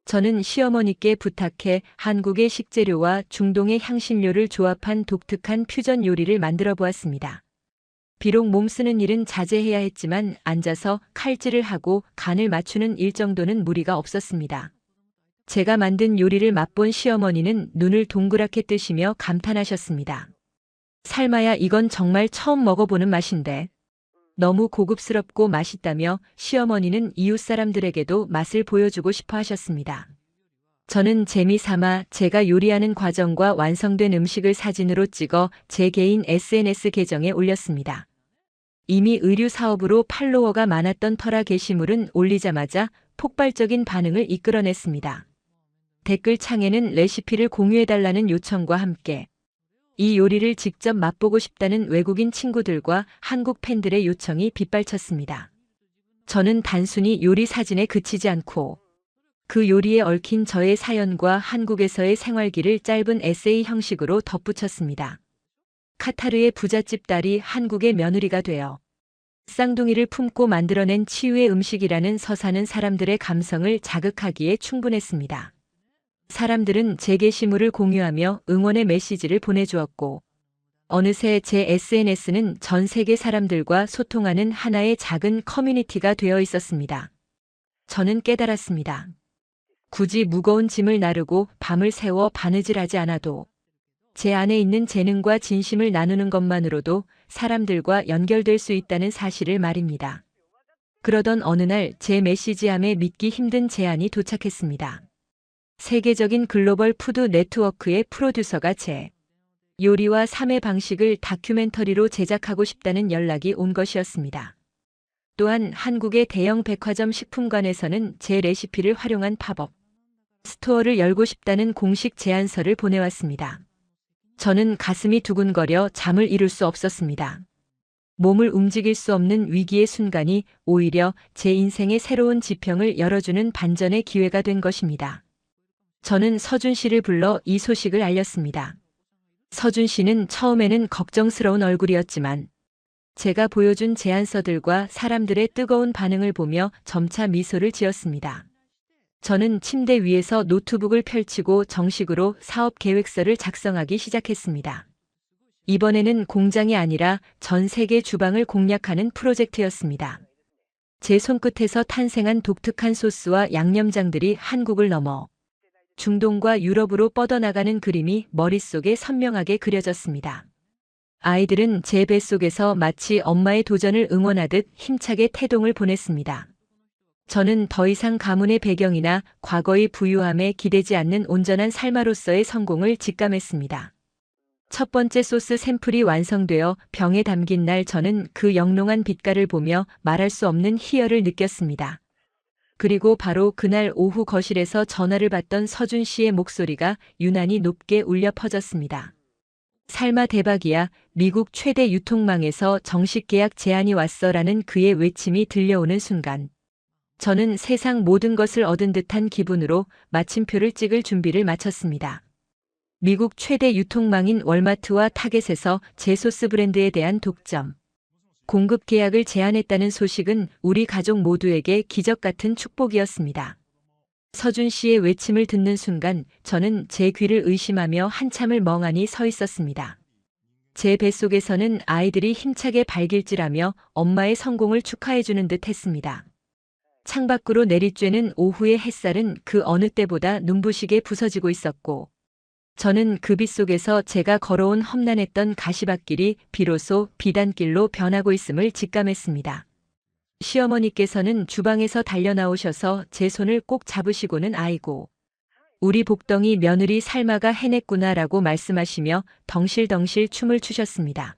저는 시어머니께 부탁해 한국의 식재료와 중동의 향신료를 조합한 독특한 퓨전 요리를 만들어 보았습니다. 비록 몸 쓰는 일은 자제해야 했지만 앉아서 칼질을 하고 간을 맞추는 일 정도는 무리가 없었습니다. 제가 만든 요리를 맛본 시어머니는 눈을 동그랗게 뜨시며 감탄하셨습니다. 삶아야 이건 정말 처음 먹어보는 맛인데. 너무 고급스럽고 맛있다며 시어머니는 이웃 사람들에게도 맛을 보여주고 싶어 하셨습니다. 저는 재미삼아 제가 요리하는 과정과 완성된 음식을 사진으로 찍어 제 개인 SNS 계정에 올렸습니다. 이미 의류 사업으로 팔로워가 많았던 터라 게시물은 올리자마자 폭발적인 반응을 이끌어냈습니다. 댓글창에는 레시피를 공유해달라는 요청과 함께 이 요리를 직접 맛보고 싶다는 외국인 친구들과 한국 팬들의 요청이 빗발쳤습니다. 저는 단순히 요리 사진에 그치지 않고 그 요리에 얽힌 저의 사연과 한국에서의 생활기를 짧은 에세이 형식으로 덧붙였습니다. 카타르의 부잣집 딸이 한국의 며느리가 되어 쌍둥이를 품고 만들어낸 치유의 음식이라는 서사는 사람들의 감성을 자극하기에 충분했습니다. 사람들은 제 게시물을 공유하며 응원의 메시지를 보내주었고 어느새 제 SNS는 전 세계 사람들과 소통하는 하나의 작은 커뮤니티가 되어 있었습니다. 저는 깨달았습니다. 굳이 무거운 짐을 나르고 밤을 새워 바느질하지 않아도 제 안에 있는 재능과 진심을 나누는 것만으로도 사람들과 연결될 수 있다는 사실을 말입니다. 그러던 어느 날 제 메시지함에 믿기 힘든 제안이 도착했습니다. 세계적인 글로벌 푸드 네트워크의 프로듀서가 제 요리와 삶의 방식을 다큐멘터리로 제작하고 싶다는 연락이 온 것이었습니다. 또한 한국의 대형 백화점 식품관에서는 제 레시피를 활용한 팝업 스토어를 열고 싶다는 공식 제안서를 보내왔습니다. 저는 가슴이 두근거려 잠을 이룰 수 없었습니다. 몸을 움직일 수 없는 위기의 순간이 오히려 제 인생의 새로운 지평을 열어주는 반전의 기회가 된 것입니다. 저는 서준 씨를 불러 이 소식을 알렸습니다. 서준 씨는 처음에는 걱정스러운 얼굴이었지만 제가 보여준 제안서들과 사람들의 뜨거운 반응을 보며 점차 미소를 지었습니다. 저는 침대 위에서 노트북을 펼치고 정식으로 사업 계획서를 작성하기 시작했습니다. 이번에는 공장이 아니라 전 세계 주방을 공략하는 프로젝트였습니다. 제 손끝에서 탄생한 독특한 소스와 양념장들이 한국을 넘어 중동과 유럽으로 뻗어나가는 그림이 머릿속에 선명하게 그려졌습니다. 아이들은 제 뱃속에서 마치 엄마의 도전을 응원하듯 힘차게 태동을 보냈습니다. 저는 더 이상 가문의 배경이나 과거의 부유함에 기대지 않는 온전한 삶아로서의 성공을 직감했습니다. 첫 번째 소스 샘플이 완성되어 병에 담긴 날 저는 그 영롱한 빛깔을 보며 말할 수 없는 희열을 느꼈습니다. 그리고 바로 그날 오후 거실에서 전화를 받던 서준 씨의 목소리가 유난히 높게 울려 퍼졌습니다. 삶아 대박이야. 미국 최대 유통망에서 정식 계약 제안이 왔어라는 그의 외침이 들려오는 순간 저는 세상 모든 것을 얻은 듯한 기분으로 마침표를 찍을 준비를 마쳤습니다. 미국 최대 유통망인 월마트와 타겟에서 제 소스 브랜드에 대한 독점 공급 계약을 제안했다는 소식은 우리 가족 모두에게 기적 같은 축복이었습니다. 서준 씨의 외침을 듣는 순간 저는 제 귀를 의심하며 한참을 멍하니 서 있었습니다. 제 뱃속에서는 아이들이 힘차게 발길질하며 엄마의 성공을 축하해주는 듯 했습니다. 창밖으로 내리쬐는 오후의 햇살은 그 어느 때보다 눈부시게 부서지고 있었고 저는 그 빛 속에서 제가 걸어온 험난했던 가시밭길이 비로소 비단길로 변하고 있음을 직감했습니다. 시어머니께서는 주방에서 달려나오셔서 제 손을 꼭 잡으시고는 아이고, 우리 복덩이 며느리 삶아가 해냈구나라고 말씀하시며 덩실덩실 춤을 추셨습니다.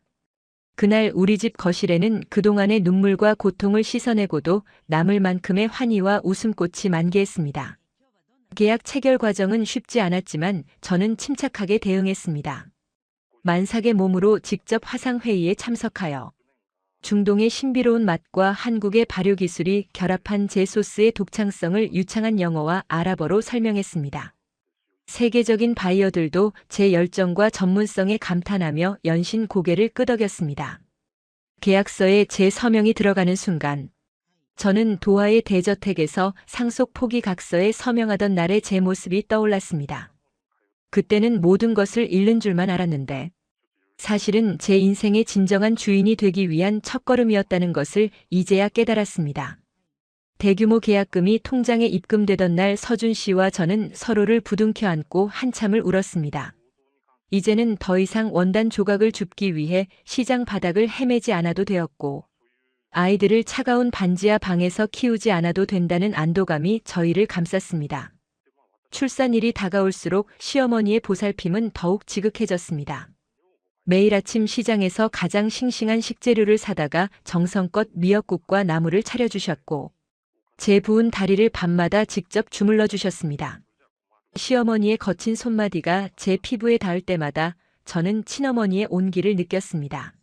그날 우리 집 거실에는 그동안의 눈물과 고통을 씻어내고도 남을 만큼의 환희와 웃음꽃이 만개했습니다. 계약 체결 과정은 쉽지 않았지만 저는 침착하게 대응했습니다. 만삭의 몸으로 직접 화상회의에 참석하여 중동의 신비로운 맛과 한국의 발효기술이 결합한 제 소스의 독창성을 유창한 영어와 아랍어로 설명했습니다. 세계적인 바이어들도 제 열정과 전문성에 감탄하며 연신 고개를 끄덕였습니다. 계약서에 제 서명이 들어가는 순간 저는 도하의 대저택에서 상속 포기각서에 서명하던 날의 제 모습이 떠올랐습니다. 그때는 모든 것을 잃는 줄만 알았는데 사실은 제 인생의 진정한 주인이 되기 위한 첫걸음이었다는 것을 이제야 깨달았습니다. 대규모 계약금이 통장에 입금되던 날 서준 씨와 저는 서로를 부둥켜 안고 한참을 울었습니다. 이제는 더 이상 원단 조각을 줍기 위해 시장 바닥을 헤매지 않아도 되었고 아이들을 차가운 반지하 방에서 키우지 않아도 된다는 안도감이 저희를 감쌌습니다. 출산일이 다가올수록 시어머니의 보살핌은 더욱 지극해졌습니다. 매일 아침 시장에서 가장 싱싱한 식재료를 사다가 정성껏 미역국과 나물을 차려주셨고 제 부은 다리를 밤마다 직접 주물러 주셨습니다. 시어머니의 거친 손마디가 제 피부에 닿을 때마다 저는 친어머니의 온기를 느꼈습니다.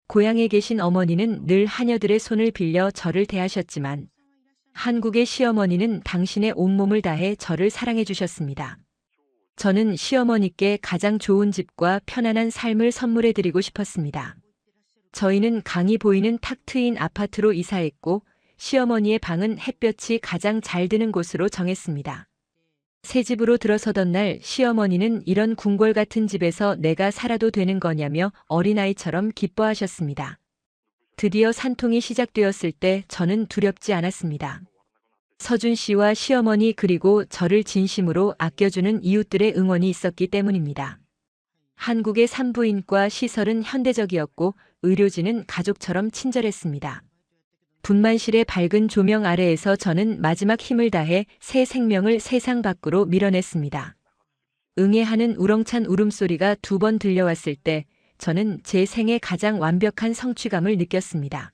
고향에 계신 어머니는 늘 하녀들의 손을 빌려 저를 대하셨지만 한국의 시어머니는 당신의 온몸을 다해 저를 사랑해 주셨습니다. 저는 시어머니께 가장 좋은 집과 편안한 삶을 선물해 드리고 싶었습니다. 저희는 강이 보이는 탁 트인 아파트로 이사했고 시어머니의 방은 햇볕이 가장 잘 드는 곳으로 정했습니다. 새 집으로 들어서던 날 시어머니는 이런 궁궐 같은 집에서 내가 살아도 되는 거냐며 어린아이처럼 기뻐하셨습니다. 드디어 산통이 시작되었을 때 저는 두렵지 않았습니다. 서준 씨와 시어머니 그리고 저를 진심으로 아껴주는 이웃들의 응원이 있었기 때문입니다. 한국의 산부인과 시설은 현대적이었고 의료진은 가족처럼 친절했습니다. 분만실의 밝은 조명 아래에서 저는 마지막 힘을 다해 새 생명을 세상 밖으로 밀어냈습니다. 응애하는 우렁찬 울음소리가 2번 들려왔을 때 저는 제 생애 가장 완벽한 성취감을 느꼈습니다.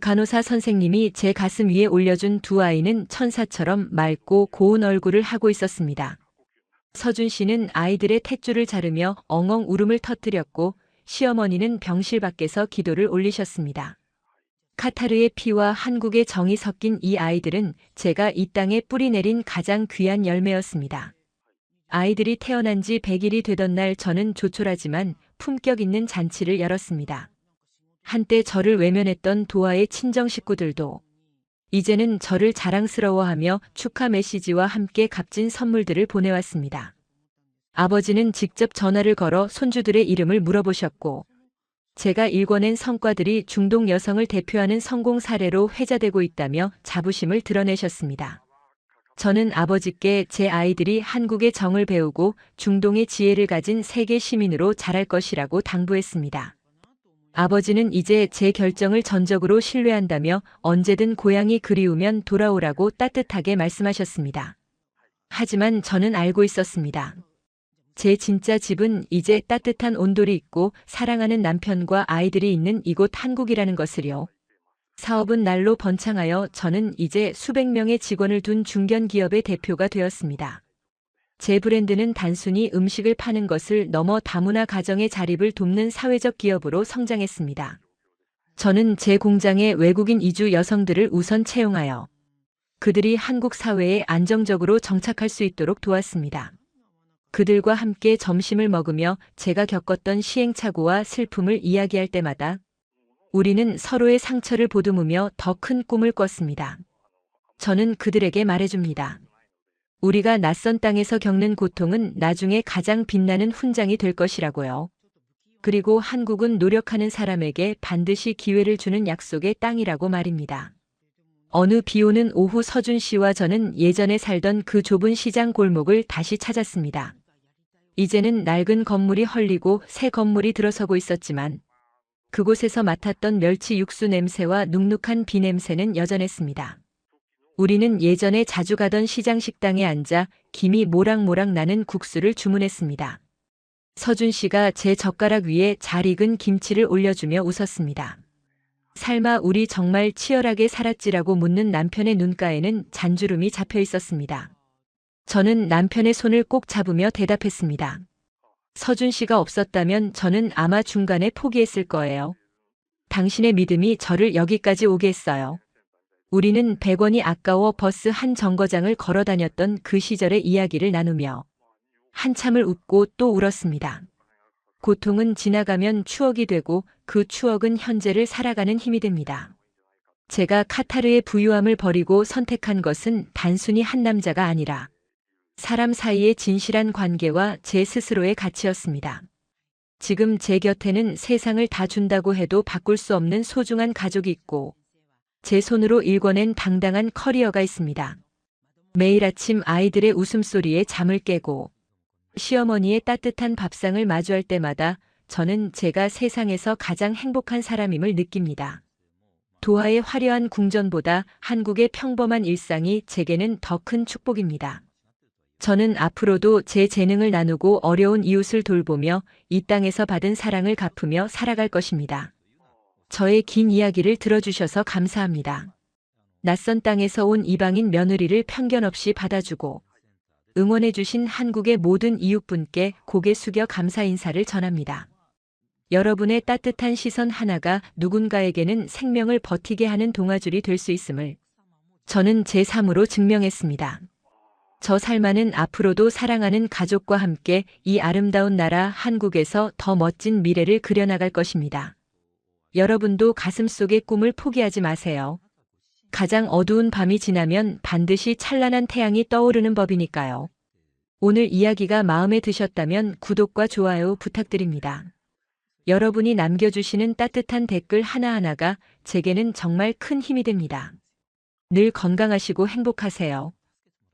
간호사 선생님이 제 가슴 위에 올려준 2 아이는 천사처럼 맑고 고운 얼굴을 하고 있었습니다. 서준 씨는 아이들의 탯줄을 자르며 엉엉 울음을 터뜨렸고 시어머니는 병실 밖에서 기도를 올리셨습니다. 카타르의 피와 한국의 정이 섞인 이 아이들은 제가 이 땅에 뿌리내린 가장 귀한 열매였습니다. 아이들이 태어난 지 100일이 되던 날 저는 조촐하지만 품격 있는 잔치를 열었습니다. 한때 저를 외면했던 도하의 친정 식구들도 이제는 저를 자랑스러워하며 축하 메시지와 함께 값진 선물들을 보내왔습니다. 아버지는 직접 전화를 걸어 손주들의 이름을 물어보셨고 제가 일궈낸 성과들이 중동 여성을 대표하는 성공 사례로 회자되고 있다며 자부심을 드러내셨습니다. 저는 아버지께 제 아이들이 한국의 정을 배우고 중동의 지혜를 가진 세계 시민으로 자랄 것이라고 당부했습니다. 아버지는 이제 제 결정을 전적으로 신뢰한다며 언제든 고향이 그리우면 돌아오라고 따뜻하게 말씀하셨습니다. 하지만 저는 알고 있었습니다. 제 진짜 집은 이제 따뜻한 온돌이 있고 사랑하는 남편과 아이들이 있는 이곳 한국이라는 것을요. 사업은 날로 번창하여 저는 이제 수백 명의 직원을 둔 중견 기업의 대표가 되었습니다. 제 브랜드는 단순히 음식을 파는 것을 넘어 다문화 가정의 자립을 돕는 사회적 기업으로 성장했습니다. 저는 제 공장에 외국인 이주 여성들을 우선 채용하여 그들이 한국 사회에 안정적으로 정착할 수 있도록 도왔습니다. 그들과 함께 점심을 먹으며 제가 겪었던 시행착오와 슬픔을 이야기할 때마다 우리는 서로의 상처를 보듬으며 더 큰 꿈을 꿨습니다. 저는 그들에게 말해줍니다. 우리가 낯선 땅에서 겪는 고통은 나중에 가장 빛나는 훈장이 될 것이라고요. 그리고 한국은 노력하는 사람에게 반드시 기회를 주는 약속의 땅이라고 말입니다. 어느 비 오는 오후 서준 씨와 저는 예전에 살던 그 좁은 시장 골목을 다시 찾았습니다. 이제는 낡은 건물이 헐리고 새 건물이 들어서고 있었지만 그곳에서 맡았던 멸치 육수 냄새와 눅눅한 비 냄새는 여전했습니다. 우리는 예전에 자주 가던 시장 식당에 앉아 김이 모락모락 나는 국수를 주문했습니다. 서준 씨가 제 젓가락 위에 잘 익은 김치를 올려주며 웃었습니다. 삶아 우리 정말 치열하게 살았지라고 묻는 남편의 눈가에는 잔주름이 잡혀 있었습니다. 저는 남편의 손을 꼭 잡으며 대답했습니다. 서준 씨가 없었다면 저는 아마 중간에 포기했을 거예요. 당신의 믿음이 저를 여기까지 오게 했어요. 우리는 100원이 아까워 버스 한 정거장을 걸어 다녔던 그 시절의 이야기를 나누며 한참을 웃고 또 울었습니다. 고통은 지나가면 추억이 되고 그 추억은 현재를 살아가는 힘이 됩니다. 제가 카타르의 부유함을 버리고 선택한 것은 단순히 한 남자가 아니라 사람 사이의 진실한 관계와 제 스스로의 가치였습니다. 지금 제 곁에는 세상을 다 준다고 해도 바꿀 수 없는 소중한 가족이 있고 제 손으로 일궈낸 당당한 커리어가 있습니다. 매일 아침 아이들의 웃음소리에 잠을 깨고 시어머니의 따뜻한 밥상을 마주할 때마다 저는 제가 세상에서 가장 행복한 사람임을 느낍니다. 도하의 화려한 궁전보다 한국의 평범한 일상이 제게는 더 큰 축복입니다. 저는 앞으로도 제 재능을 나누고 어려운 이웃을 돌보며 이 땅에서 받은 사랑을 갚으며 살아갈 것입니다. 저의 긴 이야기를 들어주셔서 감사합니다. 낯선 땅에서 온 이방인 며느리를 편견 없이 받아주고 응원해주신 한국의 모든 이웃분께 고개 숙여 감사 인사를 전합니다. 여러분의 따뜻한 시선 하나가 누군가에게는 생명을 버티게 하는 동아줄이 될 수 있음을 저는 제 삶으로 증명했습니다. 저 살만은 앞으로도 사랑하는 가족과 함께 이 아름다운 나라 한국에서 더 멋진 미래를 그려나갈 것입니다. 여러분도 가슴속의 꿈을 포기하지 마세요. 가장 어두운 밤이 지나면 반드시 찬란한 태양이 떠오르는 법이니까요. 오늘 이야기가 마음에 드셨다면 구독과 좋아요 부탁드립니다. 여러분이 남겨주시는 따뜻한 댓글 하나하나가 제게는 정말 큰 힘이 됩니다. 늘 건강하시고 행복하세요.